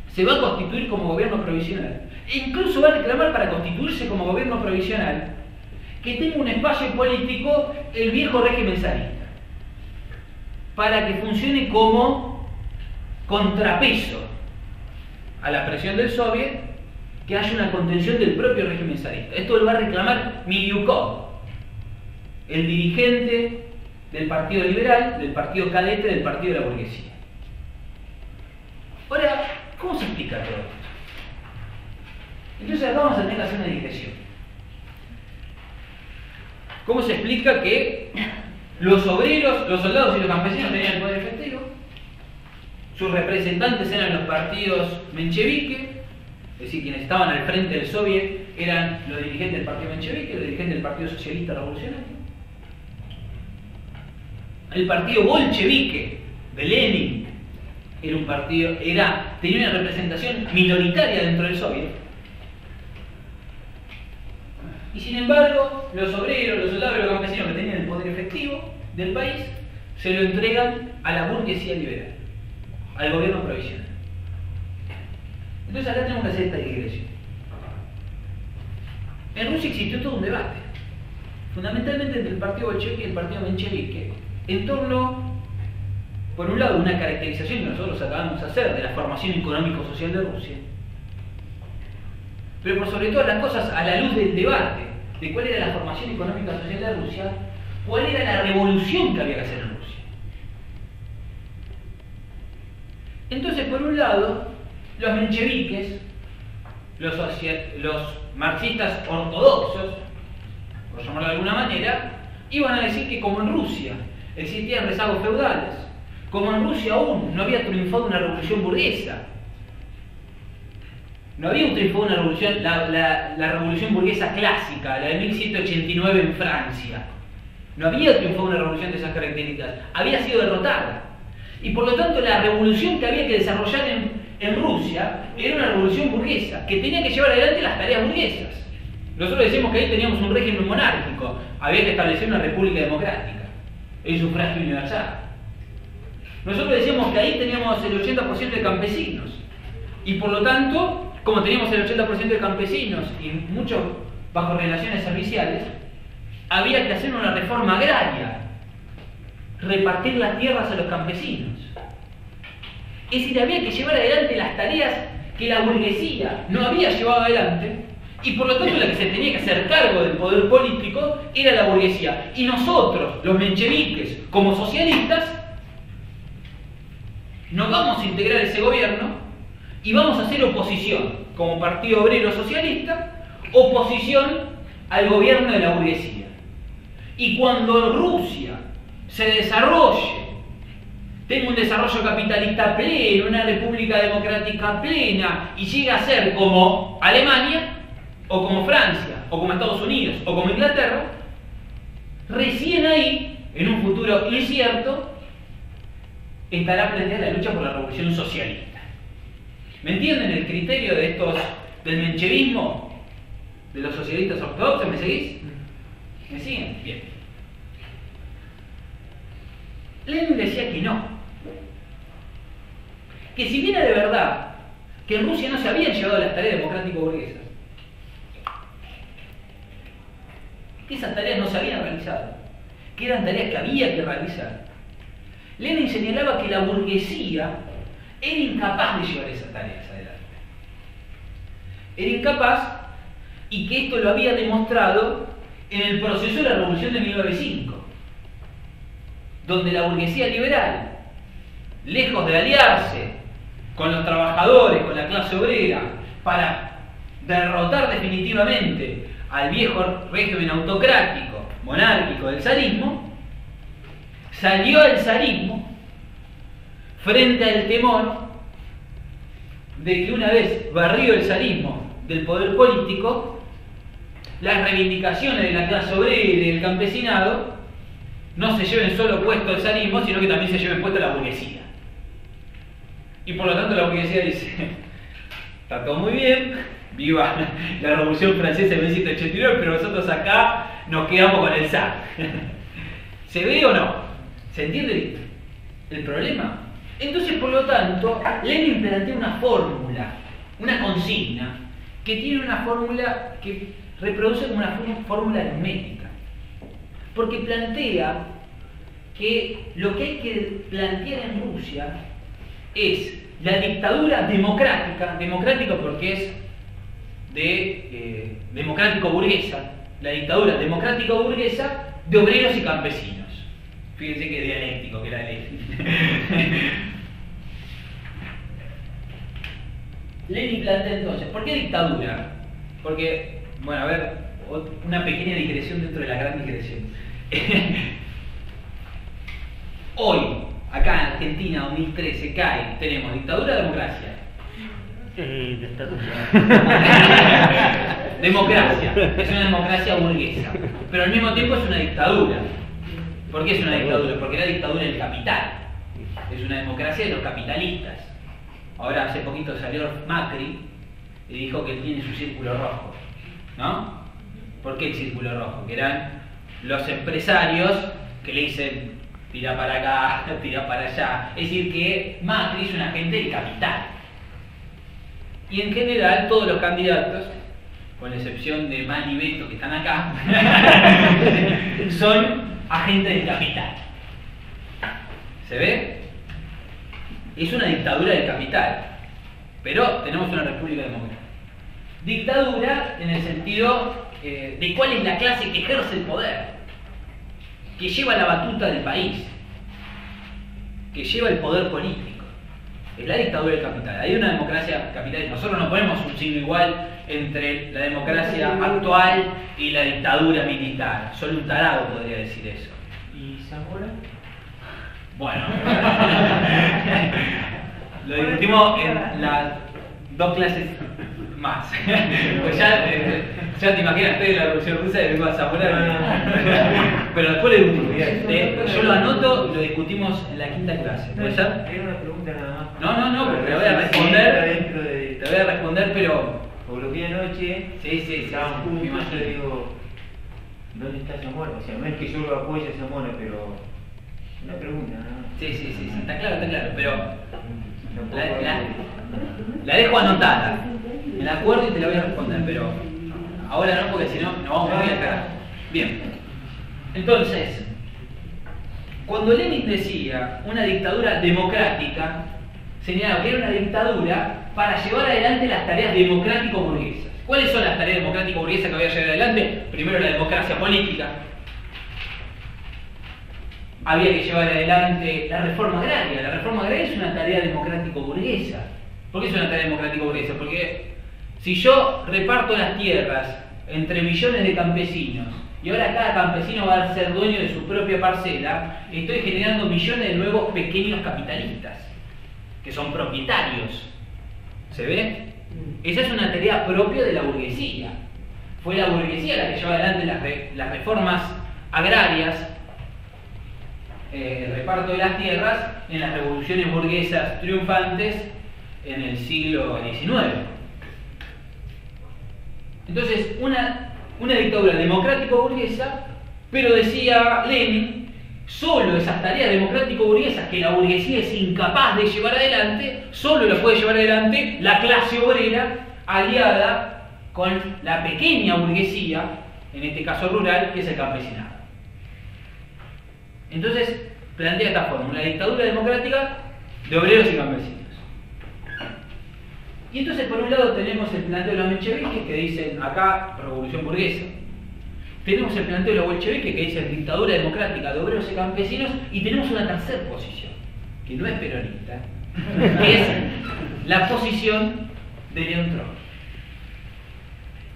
se va a constituir como gobierno provisional, e incluso va a reclamar para constituirse como gobierno provisional que tenga un espacio político el viejo régimen zarista, para que funcione como contrapeso a la presión del Soviet, que haya una contención del propio régimen zarista. Esto lo va a reclamar Miliukov, el dirigente del Partido Liberal, del Partido Cadete, del Partido de la Burguesía. Ahora, ¿cómo se explica todo esto? Entonces acá vamos a tener que hacer una digresión. ¿Cómo se explica que los obreros, los soldados y los campesinos tenían el poder efectivo? Sus representantes eran los partidos mencheviques, es decir, quienes estaban al frente del Soviet eran los dirigentes del Partido Menchevique, los dirigentes del Partido Socialista Revolucionario. El Partido Bolchevique de Lenin era un partido, tenía una representación minoritaria dentro del Soviet. Y sin embargo, los obreros, los soldados y los campesinos que tenían el poder efectivo del país se lo entregan a la burguesía liberal, al gobierno provisional. Entonces acá tenemos que hacer esta digresión. En Rusia existió todo un debate, fundamentalmente entre el Partido Bolchevique y el Partido Menchevique, en torno, por un lado, una caracterización que nosotros acabamos de hacer de la formación económico-social de Rusia, pero por sobre todas las cosas, a la luz del debate de cuál era la formación económica-social de Rusia, cuál era la revolución que había que hacer en Rusia. Entonces, por un lado, los mencheviques, los marxistas ortodoxos, por llamarlo de alguna manera, iban a decir que como en Rusia existían rezagos feudales, como en Rusia aún no había triunfado una revolución burguesa, no había triunfado una revolución, la revolución burguesa clásica, la de 1789 en Francia, no había triunfado una revolución de esas características, había sido derrotada. Y por lo tanto la revolución que había que desarrollar en Rusia era una revolución burguesa, que tenía que llevar adelante las tareas burguesas. Nosotros decimos que ahí teníamos un régimen monárquico, había que establecer una república democrática, el sufragio universal. Nosotros decíamos que ahí teníamos el 80% de campesinos, y por lo tanto, como teníamos el 80% de campesinos y muchos bajo relaciones serviciales, había que hacer una reforma agraria, repartir las tierras a los campesinos. Es decir, había que llevar adelante las tareas que la burguesía no había llevado adelante, y por lo tanto la que se tenía que hacer cargo del poder político era la burguesía. Y nosotros, los mencheviques, como socialistas, nos vamos a integrar a ese gobierno y vamos a hacer oposición, como Partido Obrero Socialista, oposición al gobierno de la burguesía. Y cuando Rusia se desarrolle, tenga un desarrollo capitalista pleno, una república democrática plena, y llegue a ser como Alemania, o como Francia, o como Estados Unidos, o como Inglaterra, recién ahí, en un futuro incierto, estará planteada la lucha por la revolución socialista. ¿Me entienden el criterio de estos, del menchevismo, de los socialistas ortodoxos? ¿Me seguís? ¿Me siguen? Bien. Lenin decía que no. Que si bien era de verdad que en Rusia no se habían llevado las tareas democrático-burguesas, que esas tareas no se habían realizado, que eran tareas que había que realizar, Lenin señalaba que la burguesía era incapaz de llevar esas tareas adelante. Era incapaz, y que esto lo había demostrado en el proceso de la Revolución de 1905, donde la burguesía liberal, lejos de aliarse con los trabajadores, con la clase obrera, para derrotar definitivamente al viejo régimen autocrático, monárquico del zarismo, salió al zarismo frente al temor de que una vez barrido el zarismo del poder político, las reivindicaciones de la clase obrera y del campesinado no se lleven solo puesto el zarismo, sino que también se lleven puesto la burguesía. Y por lo tanto la burguesía dice, está todo muy bien, viva la Revolución Francesa de 1789, pero nosotros acá nos quedamos con el zar. ¿Se ve o no? ¿Se entiende el problema? Entonces, por lo tanto, Lenin plantea una fórmula, una consigna, que tiene una fórmula que reproduce como una fórmula aritmética. Porque plantea que lo que hay que plantear en Rusia es la dictadura democrática, democrática porque es de democrático-burguesa, la dictadura democrático-burguesa de obreros y campesinos. Fíjense qué dialéctico que era Lenin. Lenin plantea entonces, ¿por qué dictadura? Porque, bueno, a ver, una pequeña digresión dentro de la gran digresión. Hoy, acá en Argentina, 2013, cae, tenemos dictadura o democracia. Democracia, es una democracia burguesa, pero al mismo tiempo es una dictadura. ¿Por qué es una dictadura? Porque es la dictadura del capital, es una democracia de los capitalistas. Ahora hace poquito salió Macri y dijo que tiene su círculo rojo, ¿no? ¿Por qué el círculo rojo? Que eran los empresarios que le dicen tira para acá, tira para allá. Es decir, que Macri es un agente del capital. Y en general todos los candidatos, con la excepción de Mani y Beto que están acá, son agentes del capital. ¿Se ve? Es una dictadura del capital, pero tenemos una república democrática. Dictadura en el sentido de cuál es la clase que ejerce el poder, que lleva la batuta del país, que lleva el poder político. Es la dictadura del capital. Hay una democracia capitalista. Nosotros no ponemos un signo igual entre la democracia actual y la dictadura militar. Solo un tarado podría decir eso. ¿Y Zamora? Bueno, lo discutimos en las 2 clases más. Pues ya te imaginas, estoy en la Revolución Rusa y vengo a Zamora. Pero después lo discutimos. Yo lo anoto y lo discutimos en la 5ª clase. ¿Puede ser? Era una pregunta nada más. No, pero te voy a responder. Te voy a responder, pero. Porque lo vi anoche. Sí. Estábamos juntos, yo le digo, ¿dónde está Zamora? O sea, no es que yo lo apoye a Zamora, pero. Una pregunta, ¿no? Sí, está claro, pero. La dejo anotada. Me la acuerdo y te la voy a responder, pero. Ahora no, porque si no, nos vamos muy al carajo. Bien. Entonces, cuando Lenin decía una dictadura democrática, señalaba que era una dictadura para llevar adelante las tareas democrático-burguesas. ¿Cuáles son las tareas democrático-burguesas que voy a llevar adelante? Primero, la democracia política. Había que llevar adelante la reforma agraria. La reforma agraria es una tarea democrático-burguesa. ¿Por qué es una tarea democrático-burguesa? Porque si yo reparto las tierras entre millones de campesinos y ahora cada campesino va a ser dueño de su propia parcela, estoy generando millones de nuevos pequeños capitalistas que son propietarios. ¿Se ve? Esa es una tarea propia de la burguesía. Fue la burguesía la que llevó adelante las reformas agrarias, el reparto de las tierras en las revoluciones burguesas triunfantes en el siglo XIX. Entonces, una dictadura democrático-burguesa, pero decía Lenin, solo esas tareas democrático-burguesas que la burguesía es incapaz de llevar adelante, solo las puede llevar adelante la clase obrera aliada con la pequeña burguesía, en este caso rural, que es el campesinado. Entonces, plantea esta fórmula, la dictadura democrática de obreros y campesinos. Y entonces, por un lado, tenemos el planteo de los mencheviques que dicen acá revolución burguesa. Tenemos el planteo de los bolcheviques que dicen dictadura democrática de obreros y campesinos. Y tenemos una tercera posición, que no es peronista, que es la posición de León Trotsky,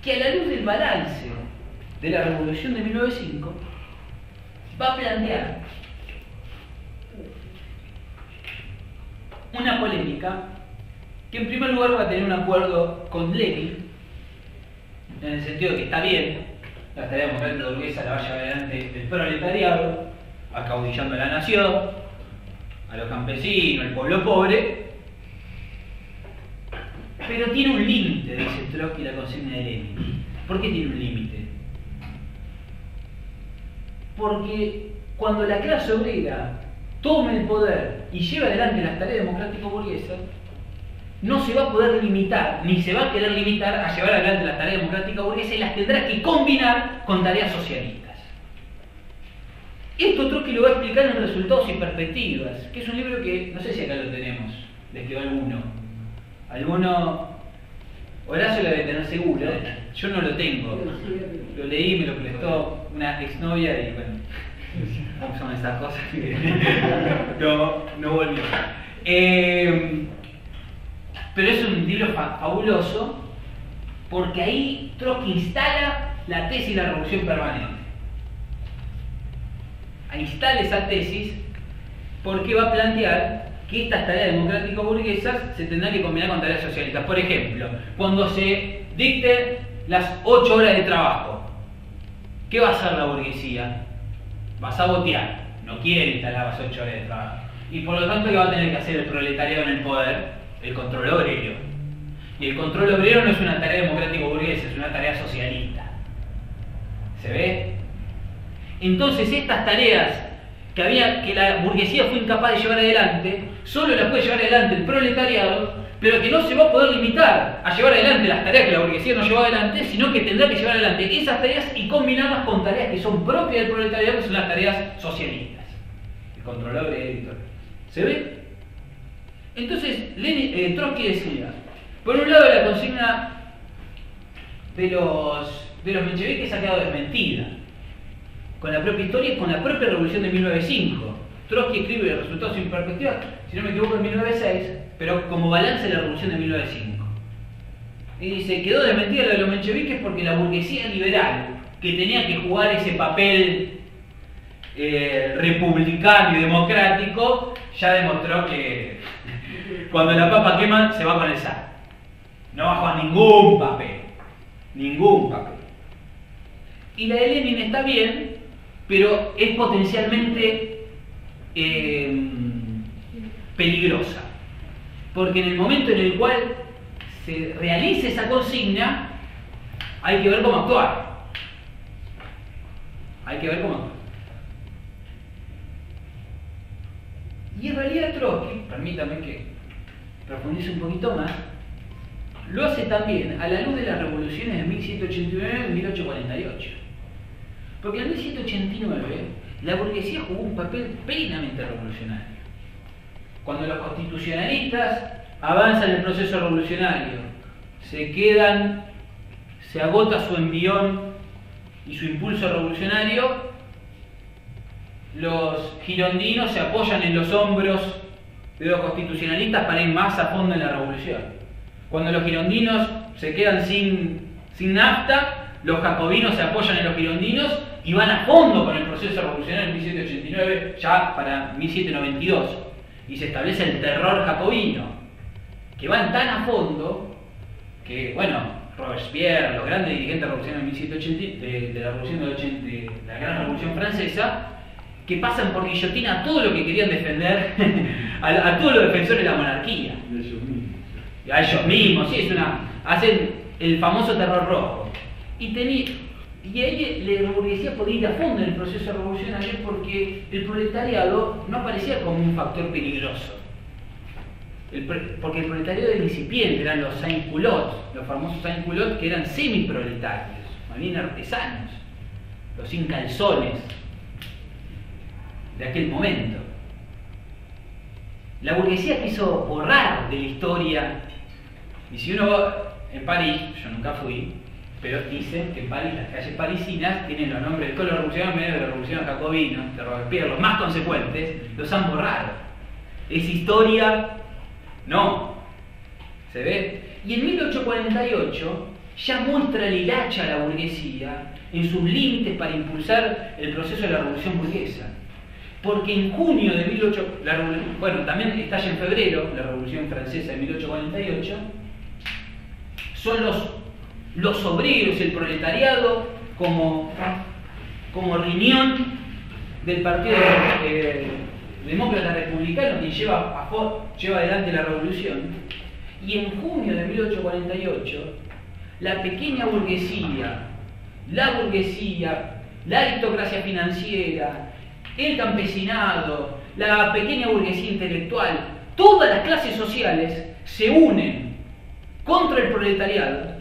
que a la luz del balance de la revolución de 1905 va a plantear una polémica que en primer lugar va a tener un acuerdo con Lenin en el sentido de que está bien, la tarea democrática burguesa la va a llevar adelante el proletariado, acaudillando a la nación, a los campesinos, al pueblo pobre, pero tiene un límite, dice Trotsky, la consigna de Lenin. ¿Por qué tiene un límite? Porque cuando la clase obrera tome el poder y lleve adelante las tareas democrático-burguesas, no se va a poder limitar, ni se va a querer limitar a llevar adelante las tareas democrático-burguesas y las tendrá que combinar con tareas socialistas. Esto Trotsky lo va a explicar en Resultados y Perspectivas, que es un libro que, no sé si acá lo tenemos, les quedó alguno, Horacio lo debe tener seguro, yo no lo tengo, lo leí, me lo prestó una exnovia y bueno, son esas cosas que no volvió. Pero es un libro fabuloso porque ahí Trotsky instala la tesis de la revolución permanente. Instala esa tesis porque va a plantear que estas tareas democrático-burguesas se tendrán que combinar con tareas socialistas. Por ejemplo, cuando se dicten las 8 horas de trabajo, ¿qué va a hacer la burguesía? Va a sabotear, no quiere instalar las 8 horas de trabajo. Y por lo tanto, ¿qué va a tener que hacer el proletariado en el poder? El control obrero. Y el control obrero no es una tarea democrático-burguesa, es una tarea socialista. ¿Se ve? Entonces estas tareas que la burguesía fue incapaz de llevar adelante, solo las puede llevar adelante el proletariado, pero que no se va a poder limitar a llevar adelante las tareas que la burguesía no llevó adelante, sino que tendrá que llevar adelante esas tareas y combinarlas con tareas que son propias del proletariado, que son las tareas socialistas. El control obrero. ¿Se ve? Entonces, Trotsky decía, por un lado la consigna de los mencheviques ha quedado desmentida, con la propia historia y con la propia revolución de 1905. Trotsky escribe Resultados sin Perspectiva, si no me equivoco, en 1906, pero como balance de la revolución de 1905. Y dice, quedó desmentida la de los mencheviques porque la burguesía liberal, que tenía que jugar ese papel republicano y democrático, ya demostró que cuando la papa quema se va con el sal. No va a jugar ningún papel. Ningún papel. Y la de Lenin está bien, pero es potencialmente peligrosa. Porque en el momento en el cual se realice esa consigna, hay que ver cómo actuar. Hay que ver cómo actuar. Y en realidad Trotsky, permítame que profundice un poquito más, lo hace también a la luz de las revoluciones de 1789 y 1848. Porque en 1789 la burguesía jugó un papel plenamente revolucionario. Cuando los constitucionalistas avanzan en el proceso revolucionario, se agota su envión y su impulso revolucionario, los girondinos se apoyan en los hombros de los constitucionalistas para ir más a fondo en la revolución. Cuando los girondinos se quedan sin nafta, los jacobinos se apoyan en los girondinos y van a fondo con el proceso revolucionario en 1789, ya para 1792. Y se establece el terror jacobino, que van tan a fondo que, bueno, Robespierre, los grandes dirigentes revolucionarios de 1780, de la revolución de la gran revolución francesa, que pasan por guillotina a todo lo que querían defender, a todos los defensores de la monarquía. A ellos mismos, sí, hacen el famoso terror rojo. Y ahí la burguesía podía ir a fondo en el proceso revolucionario porque el proletariado no aparecía como un factor peligroso. Porque el proletariado era incipiente, eran los sans-culottes, los famosos sans-culottes que eran semi-proletarios, más bien artesanos, los sin calzones de aquel momento. La burguesía quiso borrar de la historia, y si uno va en París, yo nunca fui, pero dicen que en París las calles parisinas tienen los nombres de todos los revolucionarios medios de la revolución jacobina, de Robespierre, los más consecuentes, los han borrado. Esa historia, no. ¿Se ve? Y en 1848 ya muestra el hilacha a la burguesía en sus límites para impulsar el proceso de la revolución burguesa. Porque en junio de 1848, bueno, también estalla en febrero la Revolución Francesa de 1848, son los obreros, el proletariado, como riñón del Partido Demócrata Republicano que lleva adelante la revolución. Y en junio de 1848, la pequeña burguesía, la aristocracia financiera, el campesinado, la pequeña burguesía intelectual, todas las clases sociales se unen contra el proletariado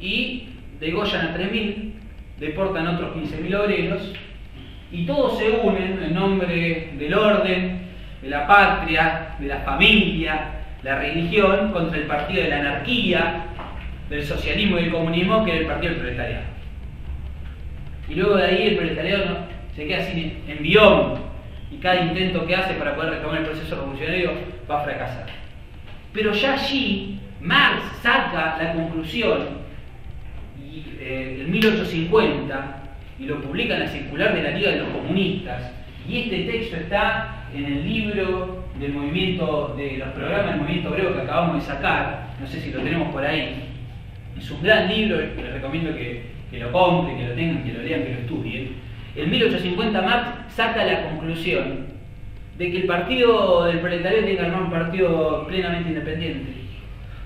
y degollan a 3.000, deportan a otros 15.000 obreros, y todos se unen en nombre del orden, de la patria, de la familia, la religión, contra el partido de la anarquía, del socialismo y del comunismo, que era el partido del proletariado. Y luego de ahí el proletariado se queda sin envión, y cada intento que hace para poder retomar el proceso revolucionario va a fracasar. Pero ya allí Marx saca la conclusión en 1850 y lo publica en la circular de la Liga de los Comunistas, y este texto está en el libro del movimiento, de los programas del movimiento obrero que acabamos de sacar, no sé si lo tenemos por ahí. Es un gran libro, les recomiendo que lo compren, que lo tengan, que lo lean, que lo estudien. En 1850 Marx saca la conclusión de que el partido del proletariado tiene que armar un partido plenamente independiente,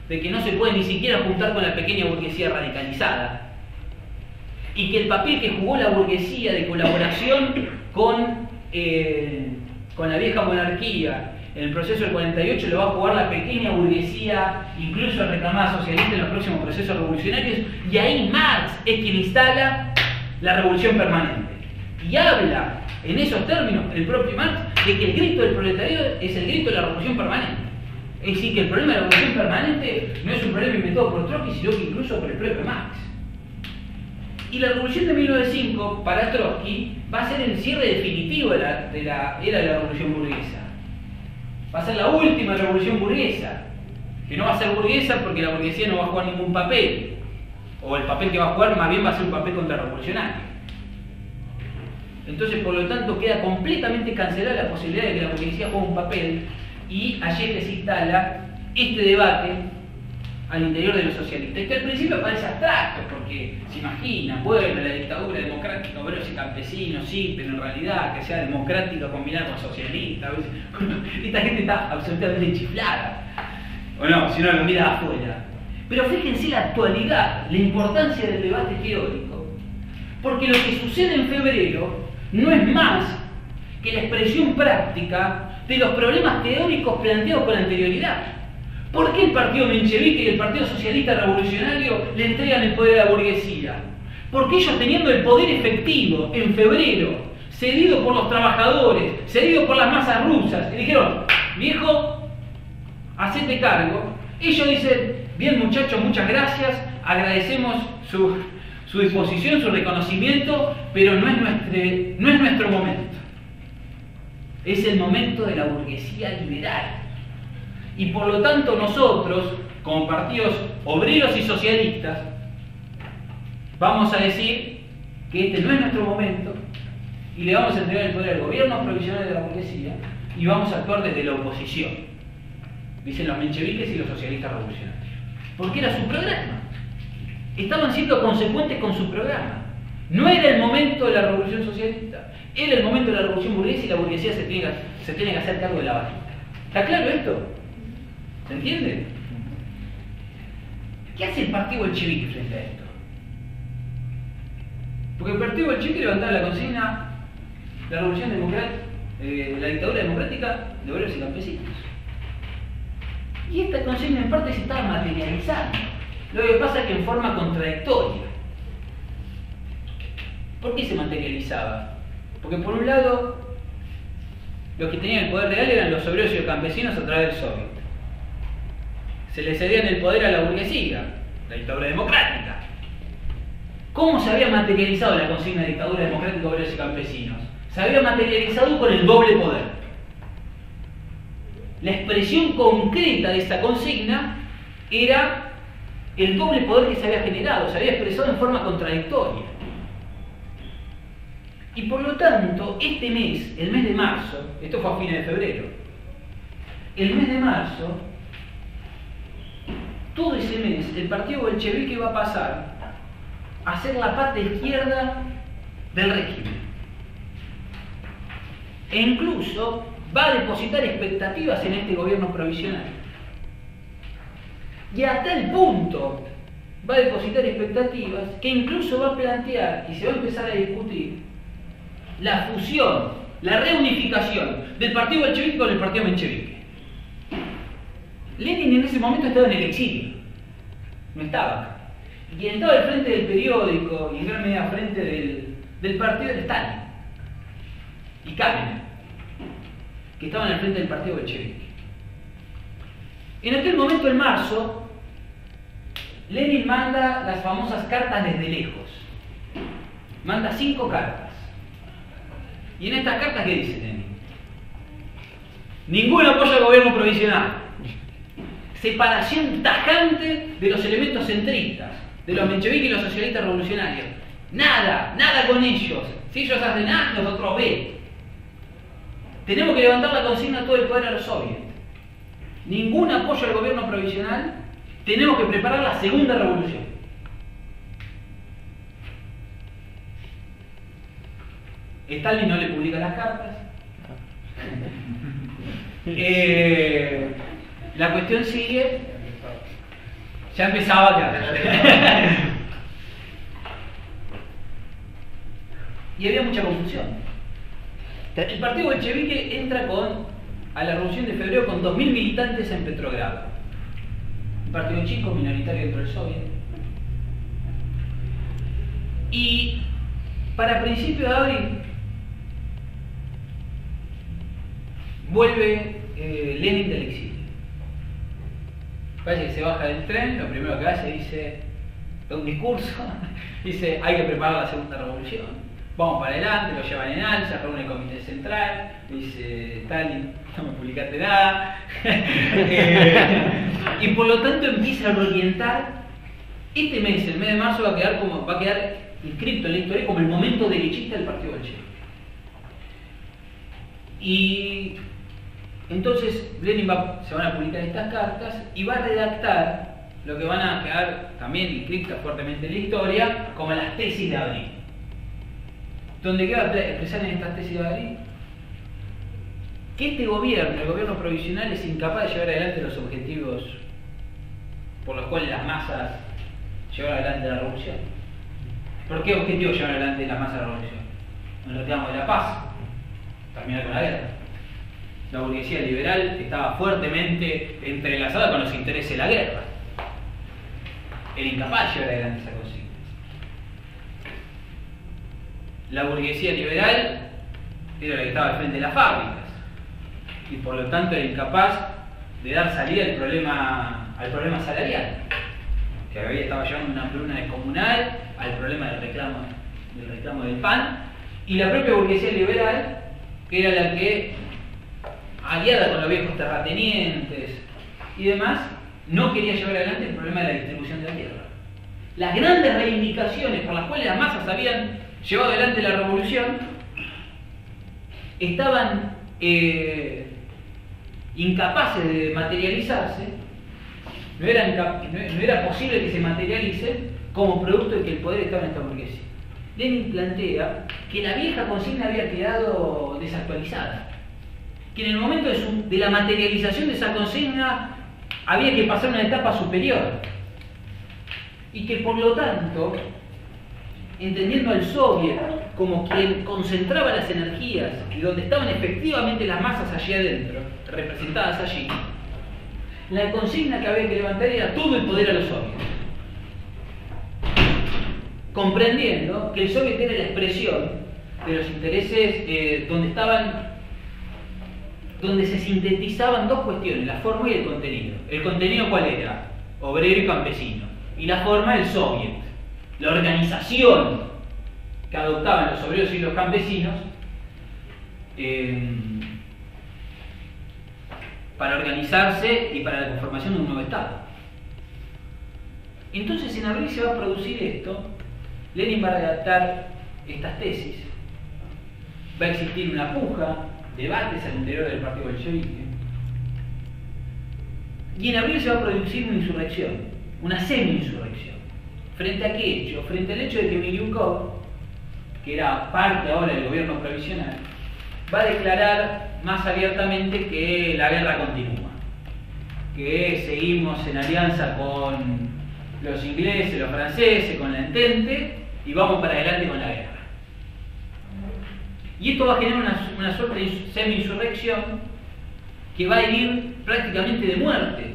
de que no se puede ni siquiera juntar con la pequeña burguesía radicalizada, y que el papel que jugó la burguesía de colaboración con la vieja monarquía en el proceso del 48 lo va a jugar la pequeña burguesía, incluso reclamada socialista, en los próximos procesos revolucionarios, y ahí Marx es quien instala la revolución permanente. Y habla en esos términos el propio Marx de que el grito del proletariado es el grito de la revolución permanente. Es decir, que el problema de la revolución permanente no es un problema inventado por Trotsky, sino que incluso por el propio Marx. Y la revolución de 1905, para Trotsky, va a ser el cierre definitivo de la era de la revolución burguesa. Va a ser la última revolución burguesa, que no va a ser burguesa porque la burguesía no va a jugar ningún papel, o el papel que va a jugar más bien va a ser un papel contrarrevolucionario. Entonces, por lo tanto, queda completamente cancelada la posibilidad de que la burguesía juegue un papel, y allí es que se instala este debate al interior de los socialistas, que al principio parece abstracto, porque se imaginan, bueno, la dictadura democrática, obreros y campesinos, sí, pero en realidad que sea democrática combinada con socialista, esta gente está absolutamente chiflada, o no, si no lo mira afuera. Pero fíjense la actualidad, la importancia del debate teórico, porque lo que sucede en febrero no es más que la expresión práctica de los problemas teóricos planteados con anterioridad. ¿Por qué el partido menchevique y el Partido Socialista Revolucionario le entregan el poder a la burguesía? Porque ellos, teniendo el poder efectivo en febrero, cedido por los trabajadores, cedido por las masas rusas, le dijeron, viejo, hacete cargo. Ellos dicen, bien muchachos, muchas gracias, agradecemos su disposición, su reconocimiento, pero no es nuestro momento. Es el momento de la burguesía liberal. Y por lo tanto nosotros, como partidos obreros y socialistas, vamos a decir que este no es nuestro momento y le vamos a entregar el poder al gobierno provisional de la burguesía y vamos a actuar desde la oposición, dicen los mencheviques y los socialistas revolucionarios. Porque era su programa. Estaban siendo consecuentes con su programa. No era el momento de la revolución socialista, era el momento de la revolución burguesa, y la burguesía se tiene que hacer cargo de la batuta. ¿Está claro esto? ¿Se entiende? ¿Qué hace el partido bolchevique frente a esto? Porque el partido bolchevique levantaba la consigna, la revolución democrática, la dictadura democrática de obreros y campesinos. Y esta consigna en parte se estaba materializando. Lo que pasa es que en forma contradictoria. ¿Por qué se materializaba? Porque por un lado, los que tenían el poder real eran los obreros y los campesinos a través del Soviet. Se le cedían el poder a la burguesía, la dictadura democrática. ¿Cómo se había materializado la consigna de dictadura democrática, obreros y campesinos? Se había materializado con el doble poder. La expresión concreta de esta consigna era el doble poder que se había generado, se había expresado en forma contradictoria. Y por lo tanto, este mes, el mes de marzo, esto fue a fines de febrero, el mes de marzo todo ese mes el partido bolchevique va a pasar a ser la pata izquierda del régimen. E incluso va a depositar expectativas en este gobierno provisional. Y hasta el punto va a depositar expectativas que incluso va a plantear y se va a empezar a discutir la fusión, la reunificación del partido bolchevique con el partido menchevique. Lenin en ese momento estaba en el exilio, no estaba acá. Y quien estaba al frente del periódico y en gran medida al frente del partido era Stalin y Kamenev, que estaban al frente del partido bolchevique. En aquel momento, en marzo, Lenin manda las famosas cartas desde lejos. Manda 5 cartas. Y en estas cartas, ¿qué dice Lenin? Ningún apoyo al gobierno provisional. Separación tajante de los elementos centristas, de los mencheviques y los socialistas revolucionarios. Nada, nada con ellos. Si ellos hacen A, nosotros B. Tenemos que levantar la consigna todo el poder a los soviets. Ningún apoyo al gobierno provisional. Tenemos que preparar la segunda revolución. Stalin no le publica las cartas. La cuestión sigue. Ya empezaba acá. Y había mucha confusión. El partido bolchevique entra a la revolución de febrero con 2.000 militantes en Petrogrado. Un partido chico, minoritario dentro del soviet. Y para principios de abril vuelve Lenin del exilio. Parece que se baja del tren, lo primero que hace da un discurso, dice hay que preparar la segunda revolución. Vamos para adelante, lo llevan en alza, reúne el comité central, dice Stalin, no me publicaste nada. Y por lo tanto empieza a reorientar. Este mes, el mes de marzo, va a quedar inscrito en la historia como el momento derechista del partido bolchevique. Y entonces Lenin se van a publicar estas cartas y va a redactar lo que van a quedar también inscritas fuertemente en la historia como las tesis de abril. Donde queda expresar en estas tesis de abril que este gobierno, el gobierno provisional, es incapaz de llevar adelante los objetivos por los cuales las masas llevaron adelante la revolución. ¿Por qué objetivo llevar adelante las masas de la revolución? Nos retiramos de la paz, terminar con la guerra. La burguesía liberal estaba fuertemente entrelazada con los intereses de la guerra. Era incapaz de llevar adelante esa consigna. La burguesía liberal era la que estaba al frente de las fábricas y por lo tanto era incapaz de dar salida al problema salarial, que había estaba llevando una hambruna descomunal, al problema del reclamo del pan, y la propia burguesía liberal, que era la que, aliada con los viejos terratenientes y demás, no quería llevar adelante el problema de la distribución de la tierra. Las grandes reivindicaciones por las cuales las masas habían llevado adelante la revolución estaban incapaces de materializarse, no era posible que se materialicen como producto de que el poder estaba en esta burguesía. Lenin plantea que la vieja consigna había quedado desactualizada, que en el momento de la materialización de esa consigna había que pasar a una etapa superior y que por lo tanto, entendiendo al soviet como quien concentraba las energías y donde estaban efectivamente las masas allí adentro, representadas allí, la consigna que había que levantar era todo el poder a los soviets, comprendiendo que el soviet era la expresión de los intereses donde se sintetizaban dos cuestiones, la forma y el contenido. ¿El contenido cuál era? Obrero y campesino. Y la forma, el soviet, la organización que adoptaban los obreros y los campesinos para organizarse y para la conformación de un nuevo Estado. Entonces en abril se va a producir esto. Lenin va a redactar estas tesis, va a existir una puja, debates al interior del partido bolchevique, Y en abril se va a producir una insurrección, una semi-insurrección. ¿Frente a qué hecho? Frente al hecho de que Miliukov, que era parte ahora del gobierno provisional, va a declarar más abiertamente que la guerra continúa, que seguimos en alianza con los ingleses, los franceses, con la Entente, y vamos para adelante con la guerra. Y esto va a generar una suerte de semi-insurrección que va a herir prácticamente de muerte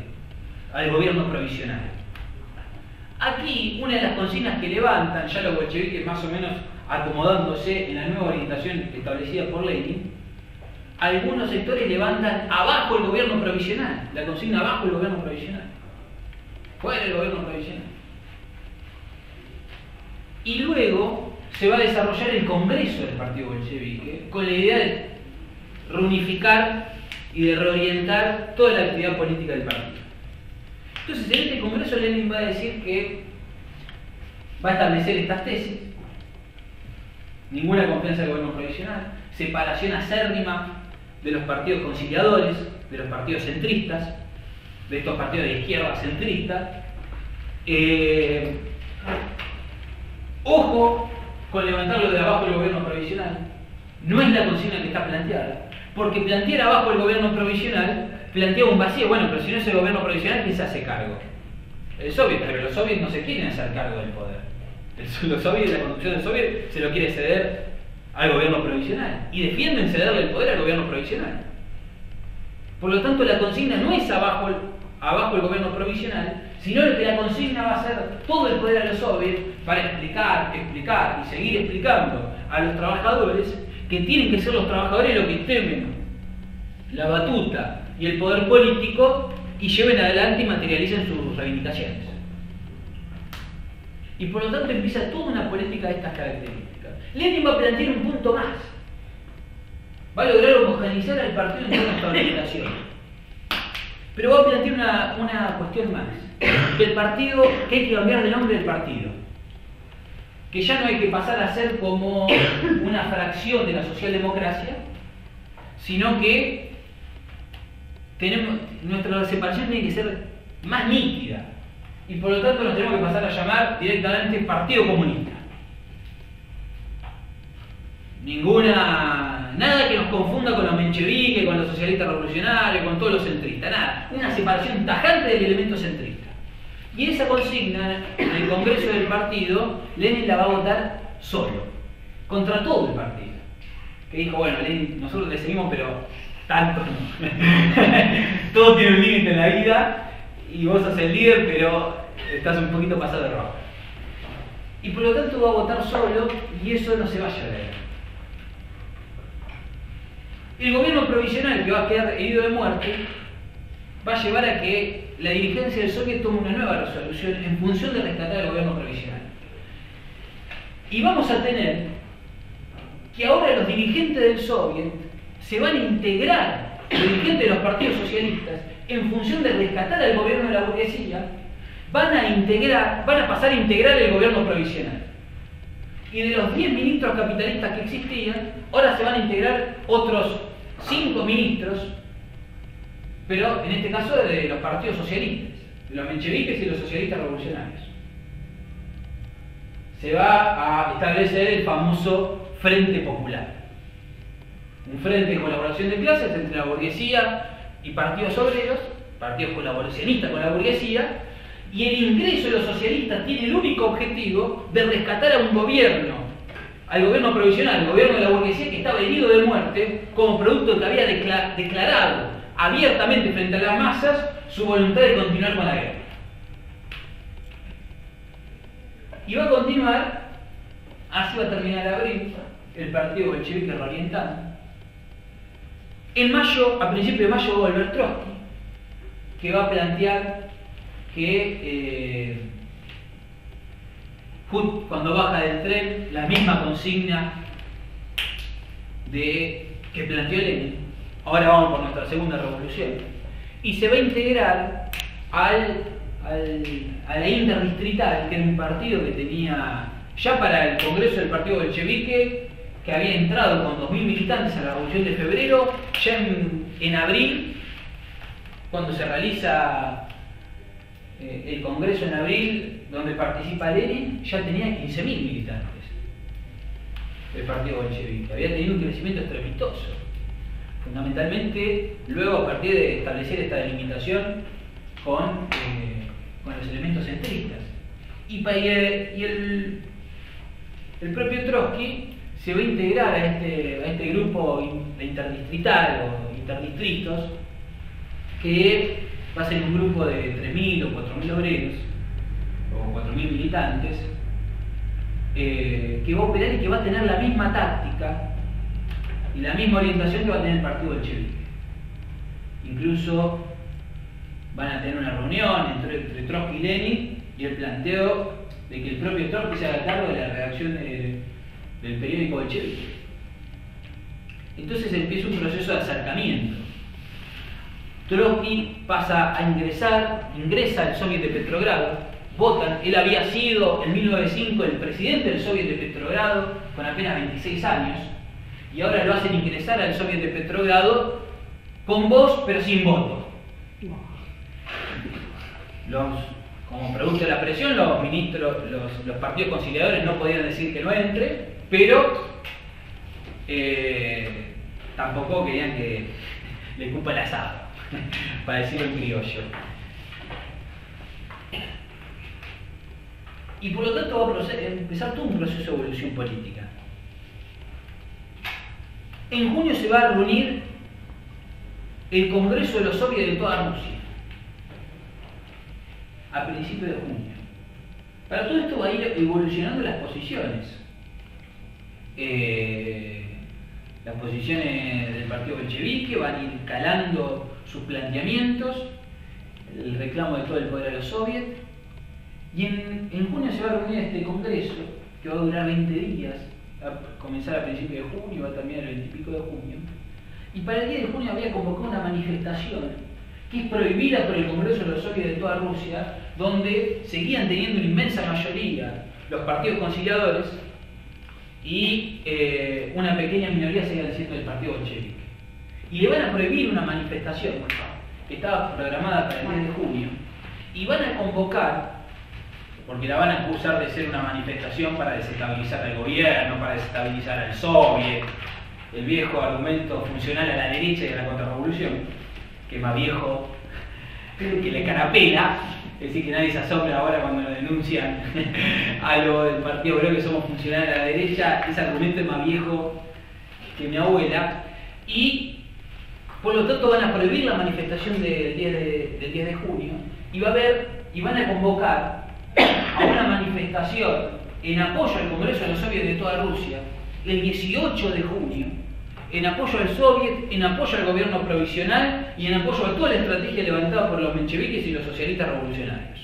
al gobierno provisional. Aquí, una de las consignas que levantan ya los bolcheviques, más o menos acomodándose en la nueva orientación establecida por Lenin, algunos sectores levantan abajo el gobierno provisional, la consigna abajo el gobierno provisional, fuera el gobierno provisional. Y luego se va a desarrollar el Congreso del Partido Bolchevique con la idea de reunificar y de reorientar toda la actividad política del partido. Entonces, en este Congreso Lenin va a decir que va a establecer estas tesis: ninguna confianza del gobierno provisional, separación acérrima de los partidos conciliadores, de los partidos centristas, de estos partidos de izquierda centristas. Ojo con levantarlo de abajo el gobierno provisional. No es la consigna que está planteada, porque plantear abajo el gobierno provisional plantea un vacío. Bueno, pero si no es el gobierno provisional, ¿quién se hace cargo? El soviet, pero los soviets no se quieren hacer cargo del poder. Los soviets, la conducción del soviet se lo quiere ceder al gobierno provisional y defienden cederle el poder al gobierno provisional. Por lo tanto, la consigna no es abajo el gobierno provisional, sino que la consigna va a ser todo el poder a los soviets para explicar y seguir explicando a los trabajadores que tienen que ser los trabajadores los que temen la batuta y el poder político y lleven adelante y materialicen sus reivindicaciones. Y por lo tanto empieza toda una política de estas características. Lenin va a plantear un punto más. Va a lograr homogeneizar al partido en todas sus reivindicaciones. Pero va a plantear una cuestión más. Que el partido, que hay que cambiar de nombre del partido. Que ya no hay que pasar a ser como una fracción de la socialdemocracia, sino que nuestra separación tiene que ser más nítida. Y por lo tanto nos tenemos que pasar a llamar directamente Partido Comunista. Nada que nos confunda con los mencheviques, con los socialistas revolucionarios, con todos los centristas, nada. Una separación tajante del elemento centrista. Y esa consigna, en el Congreso del partido, Lenin la va a votar solo, contra todo el partido. Que dijo, bueno, Lenin, nosotros le seguimos, pero tanto no. Todo tiene un límite en la vida, y vos sos el líder, pero estás un poquito pasado de rojo. Y por lo tanto va a votar solo, y eso no se va a llevar. El gobierno provisional, que va a quedar herido de muerte, va a llevar a que la dirigencia del Soviet tome una nueva resolución en función de rescatar al gobierno provisional. Y vamos a tener que ahora los dirigentes del Soviet se van a integrar, los dirigentes de los partidos socialistas, en función de rescatar al gobierno de la burguesía, van a pasar a integrar el gobierno provisional. Y de los 10 ministros capitalistas que existían, ahora se van a integrar otros 5 ministros, pero en este caso de los partidos socialistas, de los mencheviques y los socialistas revolucionarios. Se va a establecer el famoso Frente Popular. Un frente de colaboración de clases entre la burguesía y partidos obreros, partidos colaboracionistas con la burguesía, y el ingreso de los socialistas tiene el único objetivo de rescatar a un gobierno, al gobierno provisional, al gobierno de la burguesía que estaba herido de muerte como producto que había declarado abiertamente frente a las masas su voluntad de continuar con la guerra. Y va a continuar, así va a terminar abril, el partido bolchevique reorientado. En mayo, a principios de mayo, va a volver Trotsky, que va a plantear que cuando baja del tren, la misma consigna que planteó Lenin. Ahora vamos por nuestra segunda revolución. Y se va a integrar a la Interdistrital, que era un partido que tenía, ya para el Congreso del Partido Bolchevique, que había entrado con 2000 militantes a la Revolución de Febrero, ya en abril cuando se realiza el Congreso en abril, donde participa Lenin, ya tenía 15.000 militantes del partido bolchevique. Había tenido un crecimiento estrepitoso. Fundamentalmente, luego a partir de establecer esta delimitación con los elementos centristas. Y el propio Trotsky se va a integrar a este grupo interdistrital o interdistritos, que va a ser un grupo de 3.000 o 4.000 obreros, o 4.000 militantes, que va a operar y que va a tener la misma táctica y la misma orientación que va a tener el partido bolchevique. Incluso van a tener una reunión entre Trotsky y Lenin y el planteo de que el propio Trotsky se haga cargo de la redacción del periódico bolchevique. Entonces empieza un proceso de acercamiento. Trotsky pasa a ingresa al Soviet de Petrogrado, votan. Él había sido en 1905 el presidente del Soviet de Petrogrado con apenas 26 años, y ahora lo hacen ingresar al Soviet de Petrogrado con voz pero sin voto. Como producto de la presión, los ministros, los partidos conciliadores no podían decir que no entre, pero tampoco querían que le cupa el asado, para decirlo en criollo. Y por lo tanto va a empezar todo un proceso de evolución política. En junio se va a reunir el Congreso de los Soviets de toda Rusia, a principios de junio. Para todo esto va a ir evolucionando las posiciones. Las posiciones del partido bolchevique van a ir calando sus planteamientos, el reclamo de todo el poder a los soviets, y en junio se va a reunir este congreso, que va a durar 20 días, va a comenzar a principios de junio y va a terminar el 20 y pico de junio. Y para el 10 de junio había convocado una manifestación que es prohibida por el Congreso de los Soviets de toda Rusia, donde seguían teniendo una inmensa mayoría los partidos conciliadores y una pequeña minoría seguían siendo del partido bolchevique. Y le van a prohibir una manifestación que estaba programada para el 10 de junio, y van a convocar, porque la van a acusar de ser una manifestación para desestabilizar al gobierno, para desestabilizar al soviet, el viejo argumento funcional a la derecha y a la contrarrevolución, que es más viejo que la carapela. Es decir, que nadie se asombra ahora cuando lo denuncian a lo del Partido Obrero que somos funcionales a la derecha. Ese argumento es más viejo que mi abuela. Y por lo tanto van a prohibir la manifestación del 10 de junio, y van a convocar a una manifestación en apoyo al Congreso de los Soviets de toda Rusia el 18 de junio, en apoyo al Soviet, en apoyo al gobierno provisional y en apoyo a toda la estrategia levantada por los mencheviques y los socialistas revolucionarios.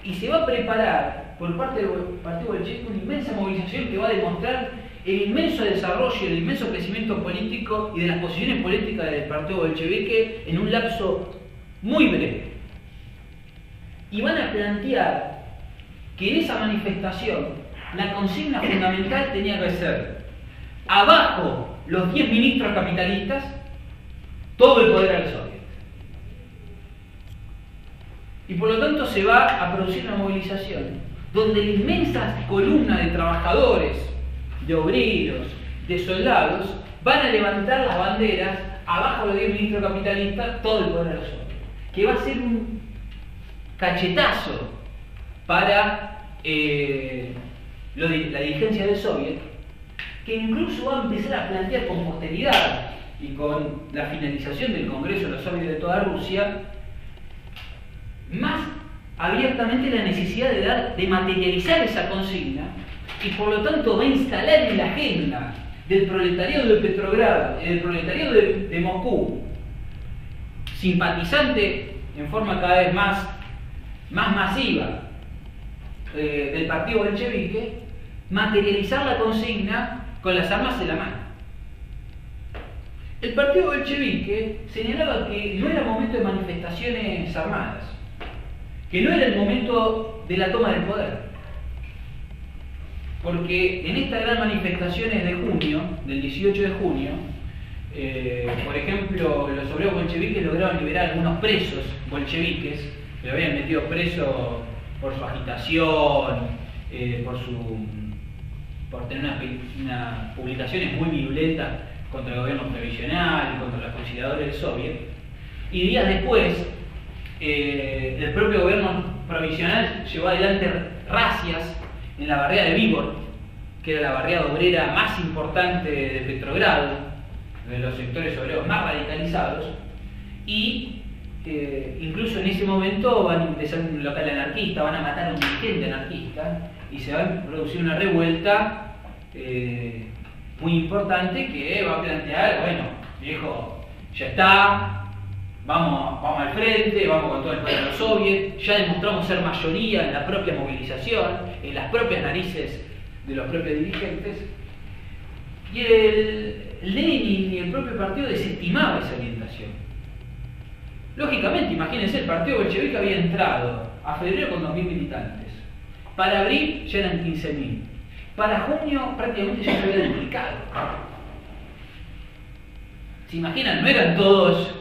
Y se va a preparar por parte del partido bolchevique una inmensa movilización que va a demostrar el inmenso desarrollo y el inmenso crecimiento político y de las posiciones políticas del partido bolchevique en un lapso muy breve. Y van a plantear que en esa manifestación la consigna fundamental tenía que ser: abajo los 10 ministros capitalistas, todo el poder al soviet. Y por lo tanto se va a producir una movilización donde la inmensa columna de trabajadores, de obreros, de soldados van a levantar las banderas: abajo los 10 ministros capitalistas, todo el poder a los soviet. Que va a ser un cachetazo para la dirigencia del soviet, que incluso va a empezar a plantear con posteridad y con la finalización del Congreso de los Soviets de toda Rusia más abiertamente la necesidad de materializar esa consigna, y por lo tanto va a instalar en la agenda del proletariado de Petrogrado y del proletariado de Moscú, simpatizante en forma cada vez más masiva del partido bolchevique, materializar la consigna con las armas en la mano. El partido bolchevique señalaba que no era momento de manifestaciones armadas, que no era el momento de la toma del poder, porque en estas gran manifestaciones de junio, del 18 de junio, por ejemplo, los obreros bolcheviques lograron liberar a algunos presos bolcheviques que lo habían metido preso por su agitación, por tener unas publicaciones muy virulentas contra el gobierno provisional y contra los conciliadores del Soviet. Y días después, el propio gobierno provisional llevó adelante razias en la barriada de Víbor, que era la barriada obrera más importante de Petrogrado, de los sectores obreros más radicalizados, y incluso en ese momento van a empezar un local anarquista, van a matar a un dirigente anarquista y se va a producir una revuelta muy importante que va a plantear, bueno, viejo, ya está, vamos al frente, vamos con todo el poder de los soviets, ya demostramos ser mayoría en la propia movilización, en las propias narices de los propios dirigentes. Y el Lenin y el propio partido desestimaba esa orientación. Lógicamente, imagínense, el partido bolchevique había entrado a febrero con 2.000 militantes. Para abril ya eran 15.000. Para junio prácticamente ya se había duplicado. ¿Se imaginan? No eran todos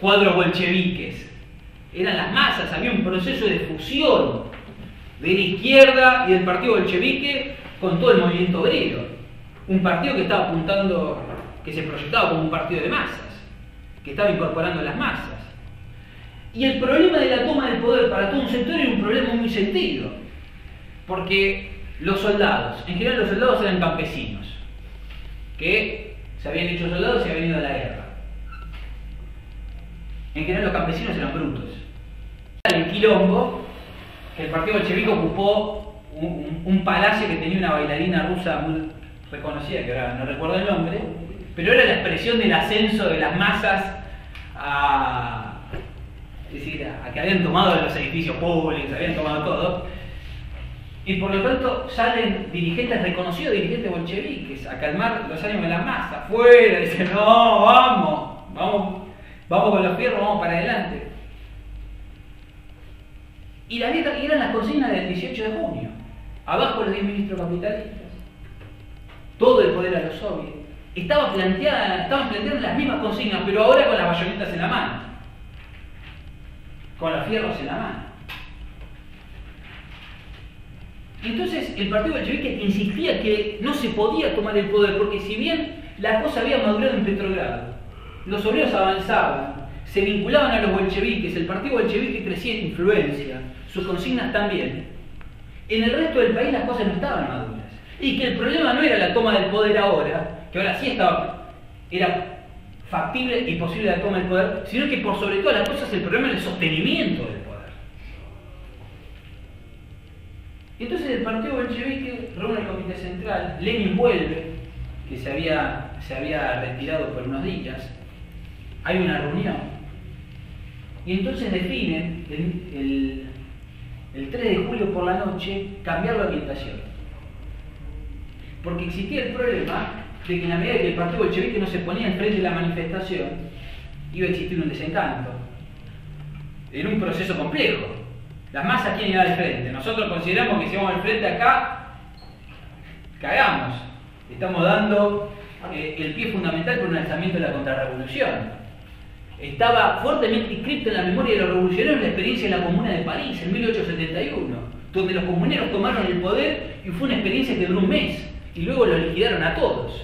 cuadros bolcheviques. Eran las masas, había un proceso de fusión de la izquierda y del partido bolchevique con todo el movimiento obrero. Un partido que estaba apuntando, que se proyectaba como un partido de masas, que estaba incorporando las masas. Y el problema de la toma del poder para todo un sector era un problema muy sentido, porque los soldados, en general los soldados eran campesinos, que se habían hecho soldados y habían ido a la guerra. En general los campesinos eran brutos. El quilombo, que el partido bolchevique ocupó un palacio que tenía una bailarina rusa muy reconocida, que ahora no recuerdo el nombre, pero era la expresión del ascenso de las masas a que habían tomado los edificios públicos, habían tomado todo, y por lo tanto salen dirigentes, reconocidos dirigentes bolcheviques, a calmar los ánimos de las masas, fuera, dicen, no, vamos con los fierros, vamos para adelante. Y eran las consignas del 18 de junio, abajo los 10 ministros capitalistas, todo el poder a los soviets. Estaban planteando las mismas consignas, pero ahora con las bayonetas en la mano, con los fierros en la mano. Entonces el partido bolchevique insistía que no se podía tomar el poder, porque si bien la cosa había madurado en Petrogrado, los obreros avanzaban, se vinculaban a los bolcheviques, el partido bolchevique crecía en influencia, sus consignas también. En el resto del país las cosas no estaban maduras. Y que el problema no era la toma del poder ahora, que ahora sí era factible y posible la toma del poder, sino que por sobre todas las cosas el problema era el sostenimiento del poder. Y entonces el partido bolchevique reúne el comité central, Lenin vuelve, que se había retirado por unos días, hay una reunión, y entonces definen el 3 de julio por la noche cambiar la orientación. Porque existía el problema de que en la medida que el partido bolchevique no se ponía enfrente de la manifestación, iba a existir un desencanto. Era un proceso complejo. Las masas quieren ir al frente. Nosotros consideramos que si vamos al frente acá, cagamos. Estamos dando el pie fundamental por un alzamiento de la contrarrevolución. Estaba fuertemente inscripta en la memoria de los revolucionarios la experiencia en la Comuna de París en 1871, donde los comuneros tomaron el poder y fue una experiencia que duró un mes y luego los liquidaron a todos.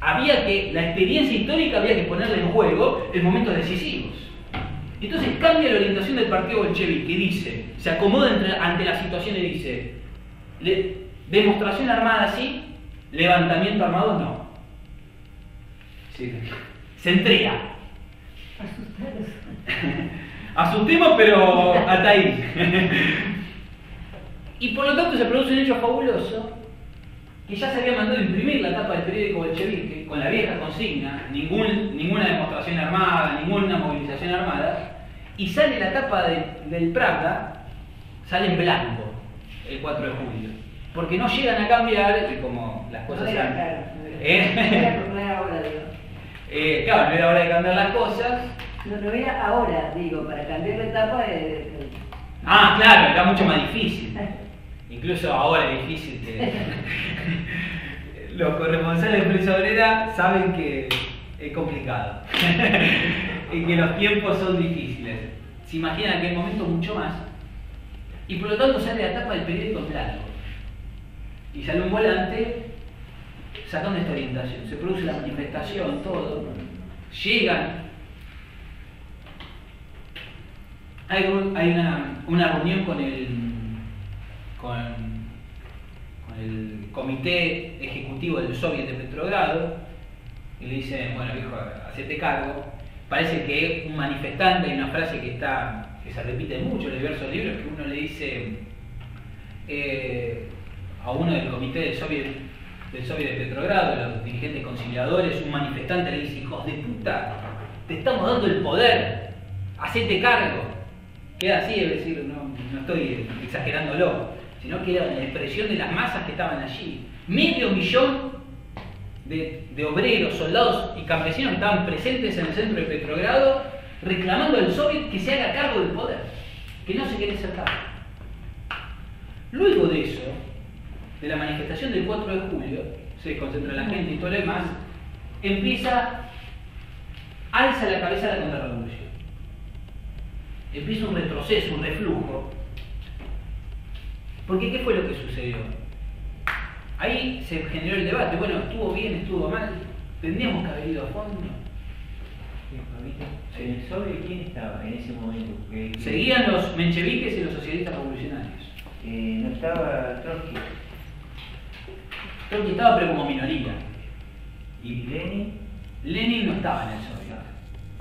La experiencia histórica había que ponerla en juego en momentos decisivos. Entonces cambia la orientación del partido bolchevique y dice, se acomoda ante la situación y dice, demostración armada sí, levantamiento armado no. Sí. Se entrega. Asustemos, pero hasta ahí. Y por lo tanto se produce un hecho fabuloso, que ya se había mandado a imprimir la tapa del periódico bolchevique con la vieja consigna, ninguna demostración armada, ninguna movilización armada, y sale la tapa del Pravda, sale en blanco el 4 de julio, porque no llegan a cambiar, como las cosas no era ahora, digo. Claro, no era hora de cambiar las cosas. No era ahora, digo, para cambiar la etapa Ah, claro, era mucho más difícil. Incluso ahora es difícil que... Los corresponsales de prensa obrera saben que es complicado. Y que los tiempos son difíciles. Se imagina en aquel momento mucho más. Y por lo tanto sale la tapa del periódico en blanco. Y sale un volante sacando esta orientación. Se produce la manifestación, todo. Llegan. Hay una reunión con el comité ejecutivo del Soviet de Petrogrado y le dicen, bueno viejo, hacete cargo. Parece que un manifestante, hay una frase que se repite mucho en diversos libros, que uno le dice a uno del comité del Soviet de Petrogrado, los dirigentes conciliadores, un manifestante le dice, hijos de puta, te estamos dando el poder, hacete cargo. Queda así, es decir, no estoy exagerándolo, sino que era la expresión de las masas que estaban allí. 500.000 de obreros, soldados y campesinos que estaban presentes en el centro de Petrogrado reclamando al Soviet que se haga cargo del poder, que no se quiere hacer cargo. Luego de eso, de la manifestación del 4 de julio, se desconcentra la gente y todo lo demás, alza la cabeza la contrarrevolución. Empieza un retroceso, un reflujo. Porque ¿qué fue lo que sucedió? Ahí se generó el debate, bueno, estuvo bien, estuvo mal, tendríamos que haber ido a fondo. ¿En el Soviet quién estaba en ese momento? Seguían los mencheviques y los socialistas revolucionarios. No estaba Trotsky. Trotsky estaba, pero como minoría. ¿Y Lenin? Lenin no estaba en el Soviet,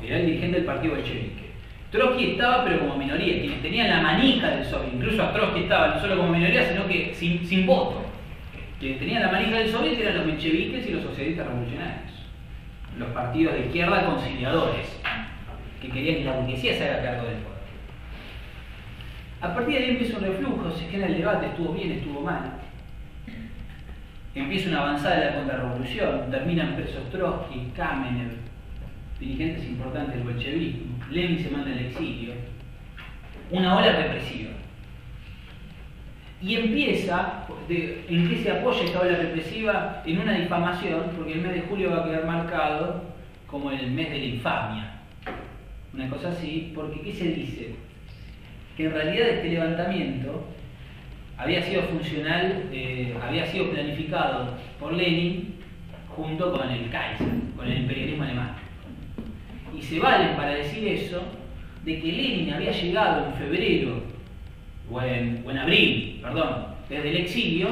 era el dirigente del partido bolchevique. Trotsky estaba, pero como minoría, quienes tenían la manija del Soviet, incluso a Trotsky estaba no solo como minoría, sino que sin voto. Quienes tenían la manija del Soviet eran los mencheviques y los socialistas revolucionarios, los partidos de izquierda conciliadores, que querían que la burguesía se haga cargo del poder. A partir de ahí empieza un reflujo, se genera el debate, estuvo bien, estuvo mal. Empieza una avanzada de la contrarrevolución, terminan presos Trotsky, Kamenev, dirigentes importantes del bolchevismo. Lenin se manda al exilio. Una ola represiva. Y empieza, ¿en qué se apoya esta ola represiva? En una difamación, porque el mes de julio va a quedar marcado como el mes de la infamia. Una cosa así, porque ¿qué se dice? Que en realidad este levantamiento había sido funcional, había sido planificado por Lenin junto con el Kaiser, con el imperialismo alemán. Y se valen para decir eso, de que Lenin había llegado en febrero, o en abril, perdón, desde el exilio,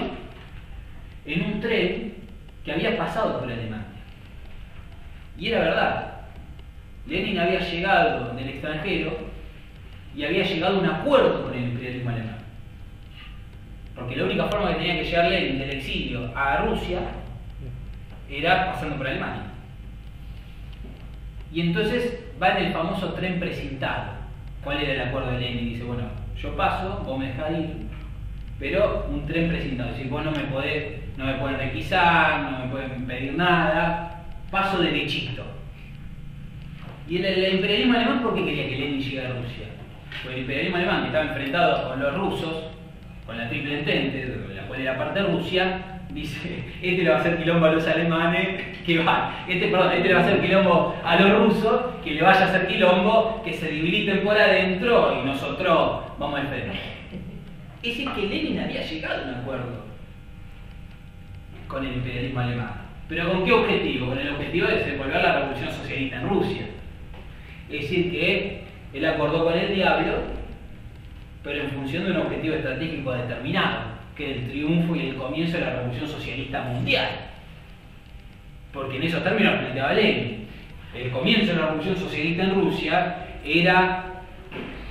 en un tren que había pasado por Alemania. Y era verdad. Lenin había llegado del extranjero y había llegado a un acuerdo con el imperialismo alemán. Porque la única forma que tenía que llegar Lenin del exilio a Rusia era pasando por Alemania. Y entonces va en el famoso tren precintado. ¿Cuál era el acuerdo de Lenin? Dice, bueno, yo paso, vos me dejás ir, pero un tren precintado. Es decir, vos no me pueden requisar, no me pueden pedir nada, paso derechito. Y el imperialismo alemán, ¿por qué quería que Lenin llegara a Rusia? Porque el imperialismo alemán, que estaba enfrentado con los rusos, con la Triple Entente, la cual era parte de Rusia, dice, este le va a hacer quilombo a los alemanes, este le va a hacer quilombo a los rusos, que le vaya a hacer quilombo, que se debiliten por adentro y nosotros vamos al frente. Es decir, que Lenin había llegado a un acuerdo con el imperialismo alemán. ¿Pero con qué objetivo? Con el objetivo de desenvolver la revolución socialista en Rusia. Es decir, que él acordó con el diablo, pero en función de un objetivo estratégico determinado, que era el triunfo y el comienzo de la revolución socialista mundial. Porque en esos términos planteaba Lenin. El comienzo de la revolución socialista en Rusia era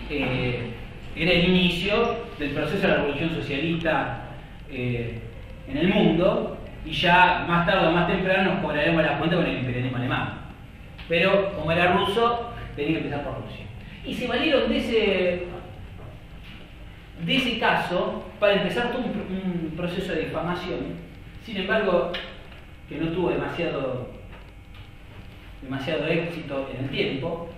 el inicio del proceso de la revolución socialista en el mundo, y ya más tarde o más temprano nos cobraremos la cuenta con el imperialismo alemán. Pero como era ruso, tenía que empezar por Rusia. Y se valieron de ese caso para empezar todo un proceso de difamación, sin embargo, que no tuvo demasiado éxito en el tiempo.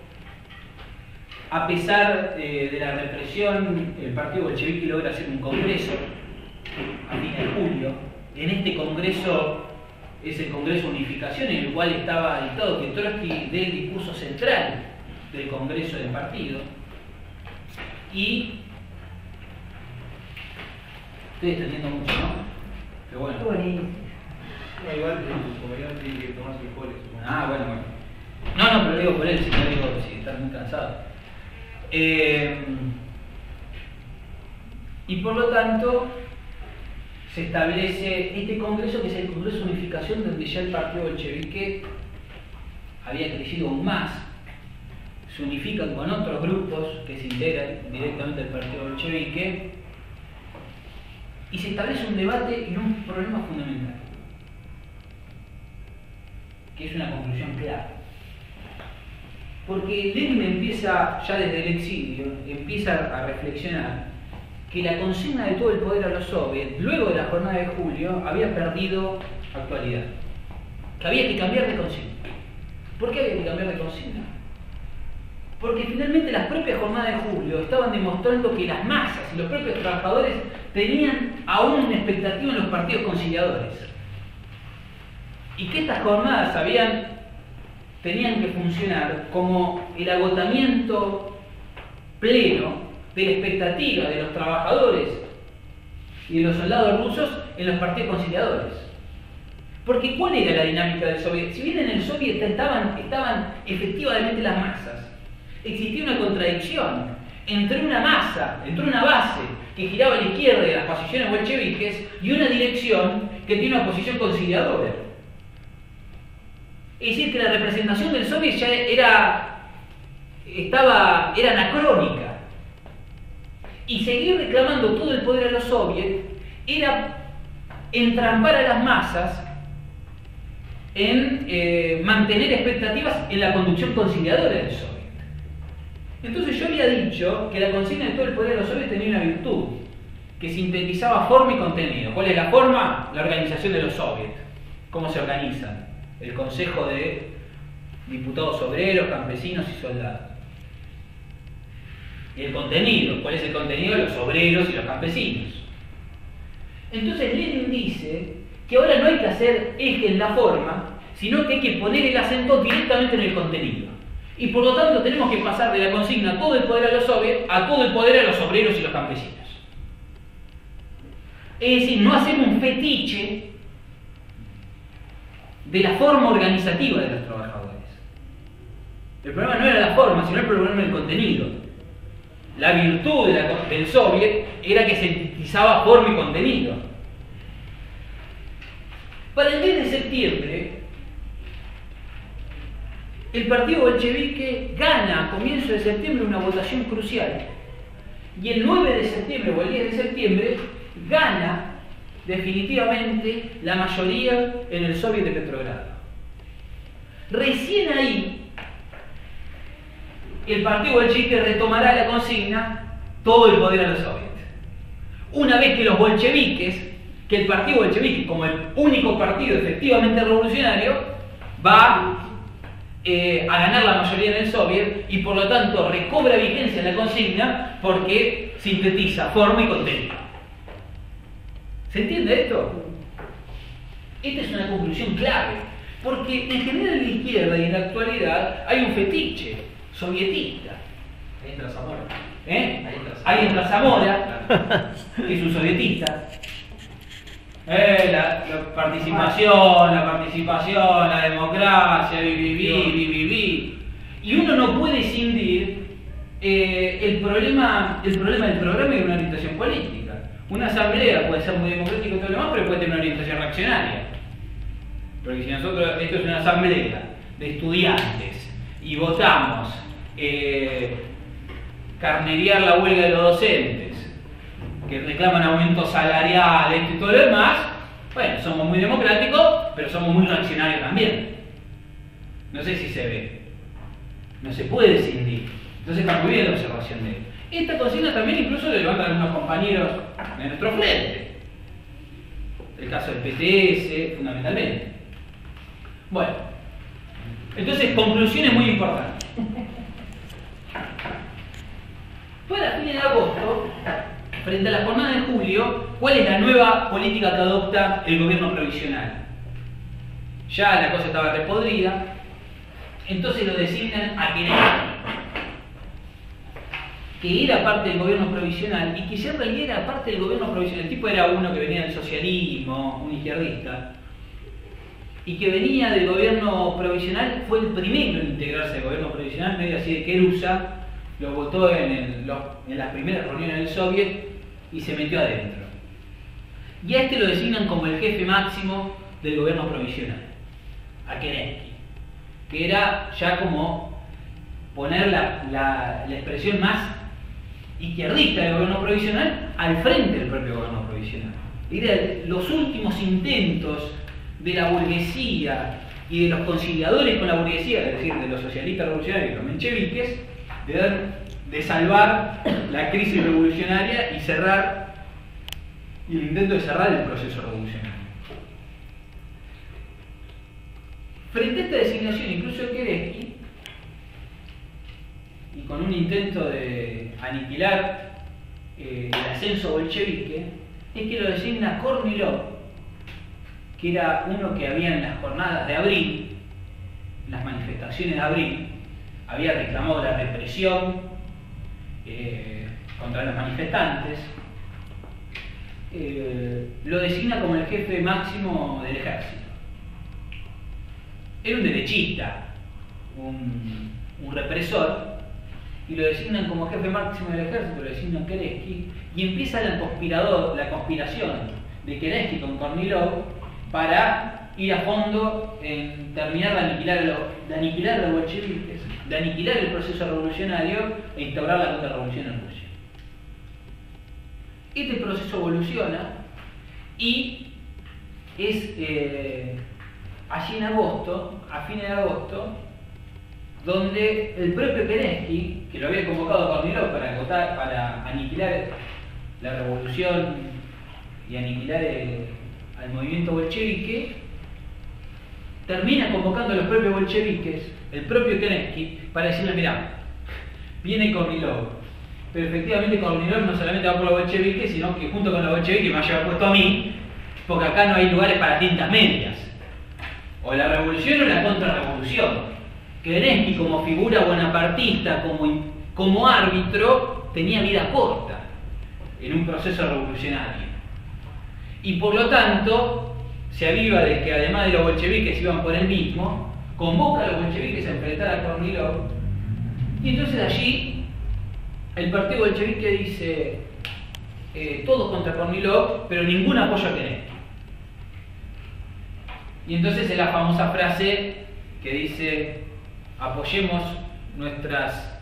A pesar de la represión, el partido bolchevique logra hacer un congreso a fines de julio. En este congreso es el Congreso de Unificación, en el cual estaba dictado que Trotsky dé el discurso central del Congreso del partido. Y estoy extendiendo mucho, ¿no? Pero bueno. No, igual como yo tiene que tomar sus coles. Ah, bueno. No, pero digo por él, si no digo si estás muy cansado. Y por lo tanto, se establece este congreso, que es el Congreso de Unificación, donde ya el partido bolchevique había crecido aún más, se unifican con otros grupos que se integran directamente al partido bolchevique, y se establece un debate y un problema fundamental, que es una conclusión clara. Porque Lenin empieza, ya desde el exilio, empieza a reflexionar que la consigna de todo el poder a los soviets, luego de la jornada de julio, había perdido actualidad. Que había que cambiar de consigna. ¿Por qué había que cambiar de consigna? Porque finalmente las propias jornadas de julio estaban demostrando que las masas y los propios trabajadores tenían aún una expectativa en los partidos conciliadores. Y que estas jornadas tenían que funcionar como el agotamiento pleno de la expectativa de los trabajadores y de los soldados rusos en los partidos conciliadores. Porque ¿cuál era la dinámica del soviet? Si bien en el soviet estaban efectivamente las masas, existía una contradicción entre una masa, entre una base que giraba a la izquierda de las posiciones bolcheviques y una dirección que tiene una posición conciliadora. Es decir, que la representación del soviet ya era anacrónica. Y seguir reclamando todo el poder a los soviets era entrampar a las masas en mantener expectativas en la conducción conciliadora del soviet. Entonces yo había dicho que la consigna de todo el poder a los soviets tenía una virtud, que sintetizaba forma y contenido. ¿Cuál es la forma? La organización de los soviets. ¿Cómo se organizan? El Consejo de Diputados Obreros, Campesinos y Soldados. Y el contenido, ¿cuál es el contenido? Los obreros y los campesinos. Entonces Lenin dice que ahora no hay que hacer eje en la forma, sino que hay que poner el acento directamente en el contenido. Y por lo tanto tenemos que pasar de la consigna todo el poder a los soviets a todo el poder a los obreros y los campesinos. Es decir, no hacer un fetiche de la forma organizativa de los trabajadores. El problema no era la forma, sino el problema del contenido. La virtud del soviet era que sintetizaba forma y contenido. Para el 10 de septiembre, el partido bolchevique gana a comienzos de septiembre una votación crucial. Y el 9 de septiembre o el 10 de septiembre gana definitivamente la mayoría en el Soviet de Petrogrado. Recién ahí el partido bolchevique retomará la consigna todo el poder a los soviets. Una vez que los bolcheviques, que el partido bolchevique como el único partido efectivamente revolucionario va a ganar la mayoría en el soviet y por lo tanto recobra vigencia la consigna porque sintetiza forma y contenido. ¿Se entiende esto? Esta es una conclusión clave, porque en general en la izquierda y en la actualidad hay un fetiche sovietista. Ahí entra Zamora. Ahí entra Zamora, que es un sovietista. La participación, la democracia, viví. Y uno no puede escindir el problema del programa y de una orientación política. Una asamblea puede ser muy democrática y todo lo demás, pero puede tener una orientación reaccionaria. Porque si nosotros, esto es una asamblea de estudiantes y votamos carnerear la huelga de los docentes, que reclaman aumento salarial, esto y todo lo demás, bueno, somos muy democráticos, pero somos muy reaccionarios también. No sé si se ve. No se puede escindir. Entonces está muy bien la observación de él. Esta consigna también incluso lo levantan algunos compañeros de nuestro frente. El caso del PTS, fundamentalmente. Bueno, entonces conclusiones muy importantes. Para fines de agosto, frente a la jornada de julio, ¿cuál es la nueva política que adopta el gobierno provisional? ya la cosa estaba repodrida, entonces lo designan a Kerensky, que era parte del gobierno provisional y que en realidad era parte del gobierno provisional. El tipo era uno que venía del socialismo, un izquierdista, y que venía del gobierno provisional, fue el primero en integrarse al gobierno provisional, medio así de querusa, lo votó en las primeras reuniones del Soviet y se metió adentro. Y a este lo designan como el jefe máximo del gobierno provisional, a Kerensky, que era ya como poner la expresión más izquierdista del gobierno provisional al frente del propio gobierno provisional. Era los últimos intentos de la burguesía y de los conciliadores con la burguesía, es decir, de los socialistas revolucionarios y los mencheviques, de salvar la crisis revolucionaria y el intento de cerrar el proceso revolucionario. Frente a esta designación, incluso Kerensky, y con un intento de aniquilar el ascenso bolchevique, es que lo designa Kornilov, que era uno que había en las jornadas de abril, las manifestaciones de abril, había reclamado la represión contra los manifestantes, lo designa como el jefe máximo del ejército. Era un derechista, un represor, y lo designan como jefe máximo del ejército, lo designan Kerensky, y empieza la conspiración de Kerensky con Kornilov para ir a fondo en terminar de aniquilar a los bolcheviques, de aniquilar el proceso revolucionario e instaurar la contrarrevolución en Rusia. Este proceso evoluciona y es allí en agosto, a fines de agosto, donde el propio Kerensky, que lo había convocado a Kornilov para aniquilar la revolución y aniquilar al movimiento bolchevique, termina convocando a los propios bolcheviques, el propio Kerensky, para decirle: mirá, viene Kornilov, pero efectivamente Kornilov no solamente va por los bolcheviques, sino que junto con los bolcheviques me va a llevar puesto a mí, porque acá no hay lugares para tintas medias, o la revolución o la contrarrevolución. Kerensky, como figura bonapartista, como árbitro, tenía vida corta en un proceso revolucionario. Y por lo tanto, se aviva de que además de los bolcheviques iban por él mismo, convoca a los bolcheviques a enfrentar a Kornilov, y entonces allí el partido bolchevique dice todos contra Kornilov, pero ningún apoyo a Kerensky. Y entonces es la famosa frase que dice: apoyemos nuestras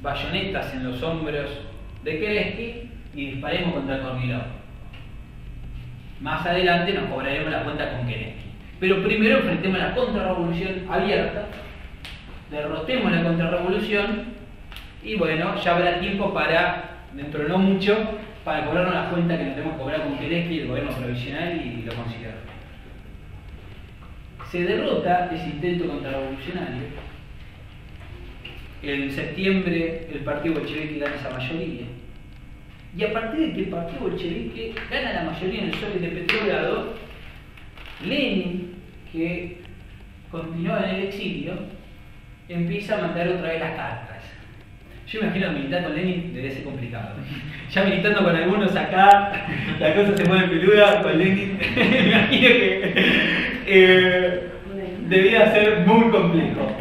bayonetas en los hombros de Kerensky y disparemos contra Kornilov. Más adelante nos cobraremos la cuenta con Kerensky. Pero primero enfrentemos la contrarrevolución abierta, derrotemos la contrarrevolución y bueno, ya habrá tiempo para, dentro de no mucho, para cobrarnos la cuenta que nos tenemos que cobrar con Kerensky, el gobierno provisional y lo conciliador. Se derrota ese intento contrarrevolucionario. En septiembre el partido bolchevique gana esa mayoría. Y a partir de que el partido bolchevique gana la mayoría en el Soviet de Petrogrado, Lenin, que continuaba en el exilio, empieza a mandar otra vez las cartas. Yo imagino militar con Lenin debe ser complicado. Ya militando con algunos acá, la cosa se pone peluda. Con Lenin me imagino que debía ser muy complejo.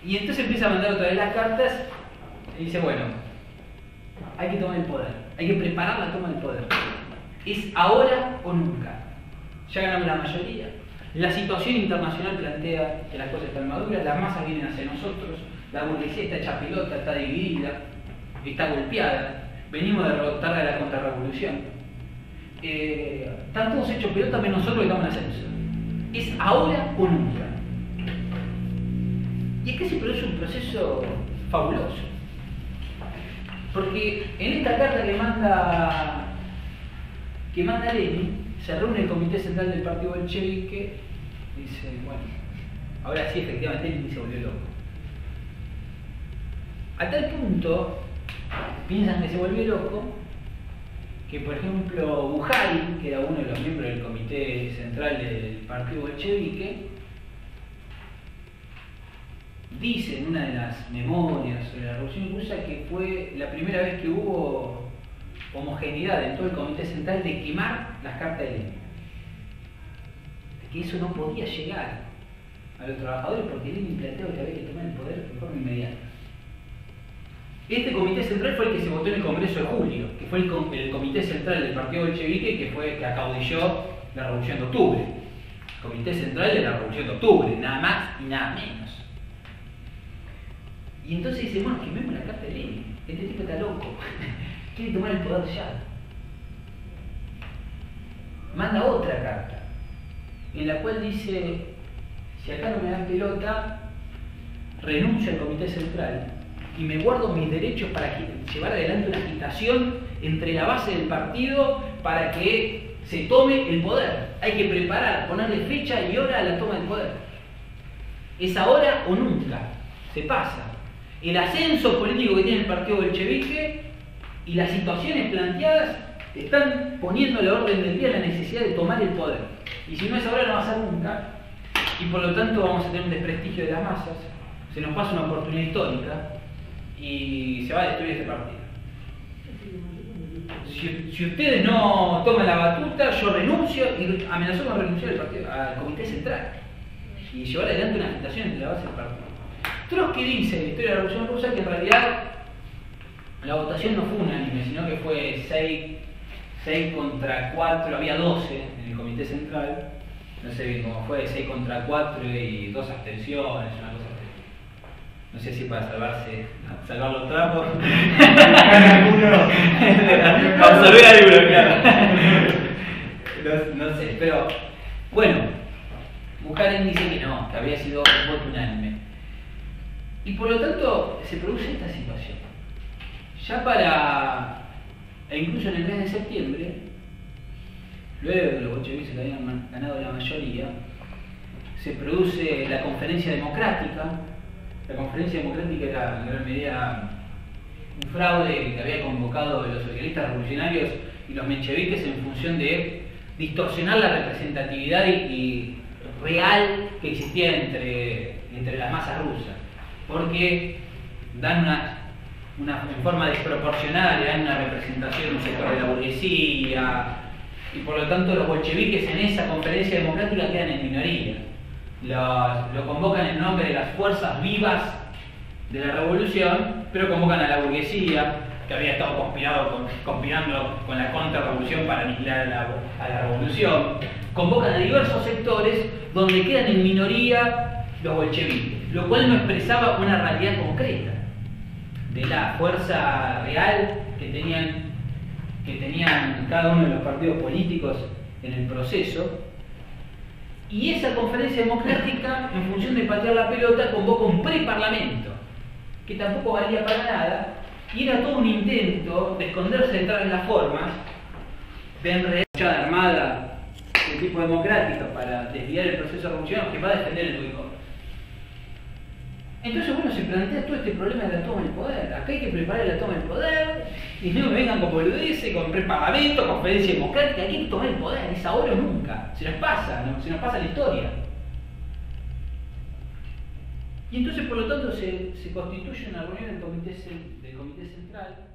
Y entonces empieza a mandar otra vez las cartas y dice: bueno, hay que tomar el poder, hay que preparar la toma del poder. Es ahora o nunca. Ya ganamos la mayoría. La situación internacional plantea que las cosas están maduras, las masas vienen hacia nosotros, la burguesía está hecha pelota, está dividida, está golpeada, venimos de derrotar a la contrarrevolución. Están todos hechos pelota menos nosotros que estamos en ascenso. Es ahora o nunca. Y es que se produce un proceso fabuloso. Porque en esta carta que manda Lenin, se reúne el Comité Central del Partido Bolchevique y dice: bueno, ahora sí, efectivamente Lenin se volvió loco. A tal punto piensan que se volvió loco que por ejemplo Bujarin, que era uno de los miembros del comité central del partido bolchevique, dice en una de las memorias sobre la Revolución Rusa que fue la primera vez que hubo homogeneidad en todo el comité central de quemar las cartas de Lenin. De que eso no podía llegar a los trabajadores porque Lenin planteó que había que tomar el poder de forma inmediata. Este comité central fue el que se votó en el Congreso de Julio, que fue el comité central del partido bolchevique que acaudilló la Revolución de Octubre. El comité central de la Revolución de Octubre, nada más y nada menos. Y entonces dice, bueno, quememos la carta de Lenin. Este tipo está loco. Quiere tomar el poder ya. Manda otra carta, en la cual dice, si acá no me dan pelota, renuncio al comité central y me guardo mis derechos para llevar adelante una agitación entre la base del partido para que se tome el poder. Hay que preparar, ponerle fecha y hora a la toma del poder. Es ahora o nunca. Se pasa. El ascenso político que tiene el partido bolchevique y las situaciones planteadas están poniendo a la orden del día la necesidad de tomar el poder. Y si no es ahora, no va a ser nunca. Y por lo tanto vamos a tener un desprestigio de las masas. Se nos pasa una oportunidad histórica y se va a destruir este partido. Si ustedes no toman la batuta, yo renuncio, y amenazó con renunciar al comité central y llevar adelante una agitación entre la base del partido. Trotsky dice en la historia de la Revolución Rusa que en realidad la votación no fue unánime, sino que fue 6 contra 4, había 12 en el comité central, no sé bien cómo fue, 6 contra 4 y 2 abstenciones, una cosa así. No sé si para salvar los trapos. Absorber alguno, claro. No sé, pero bueno, Bujarin dice que no, que había sido un voto unánime. Y por lo tanto se produce esta situación. Ya incluso en el mes de septiembre, luego de que los bolcheviques se habían ganado la mayoría, se produce la conferencia democrática. La conferencia democrática era en gran medida un fraude que había convocado los socialistas revolucionarios y los mencheviques en función de distorsionar la representatividad y real que existía entre las masas rusas, porque dan en forma desproporcionada, le dan una representación a un sector de la burguesía, y por lo tanto los bolcheviques en esa conferencia democrática quedan en minoría. Lo convocan en nombre de las fuerzas vivas de la revolución, pero convocan a la burguesía, que había estado conspirando con la contrarrevolución para aniquilar a la revolución. Convocan a diversos sectores donde quedan en minoría los bolcheviques, lo cual no expresaba una realidad concreta de la fuerza real que tenían cada uno de los partidos políticos en el proceso. Y esa conferencia democrática, en función de patear la pelota, convoca un preparlamento, que tampoco valía para nada, y era todo un intento de esconderse detrás de las formas, de enredar la armada de tipo democrático para desviar el proceso revolucionario que va a defender el boicot. Entonces, bueno, se plantea todo este problema de la toma del poder. Acá hay que preparar la toma del poder, y no me vengan con boludeces, con preparlamento, conferencia democrática. Aquí hay que tomar el poder, es ahora o nunca. Se nos pasa, ¿no? Se nos pasa la historia. Y entonces, por lo tanto, se constituye una reunión del comité central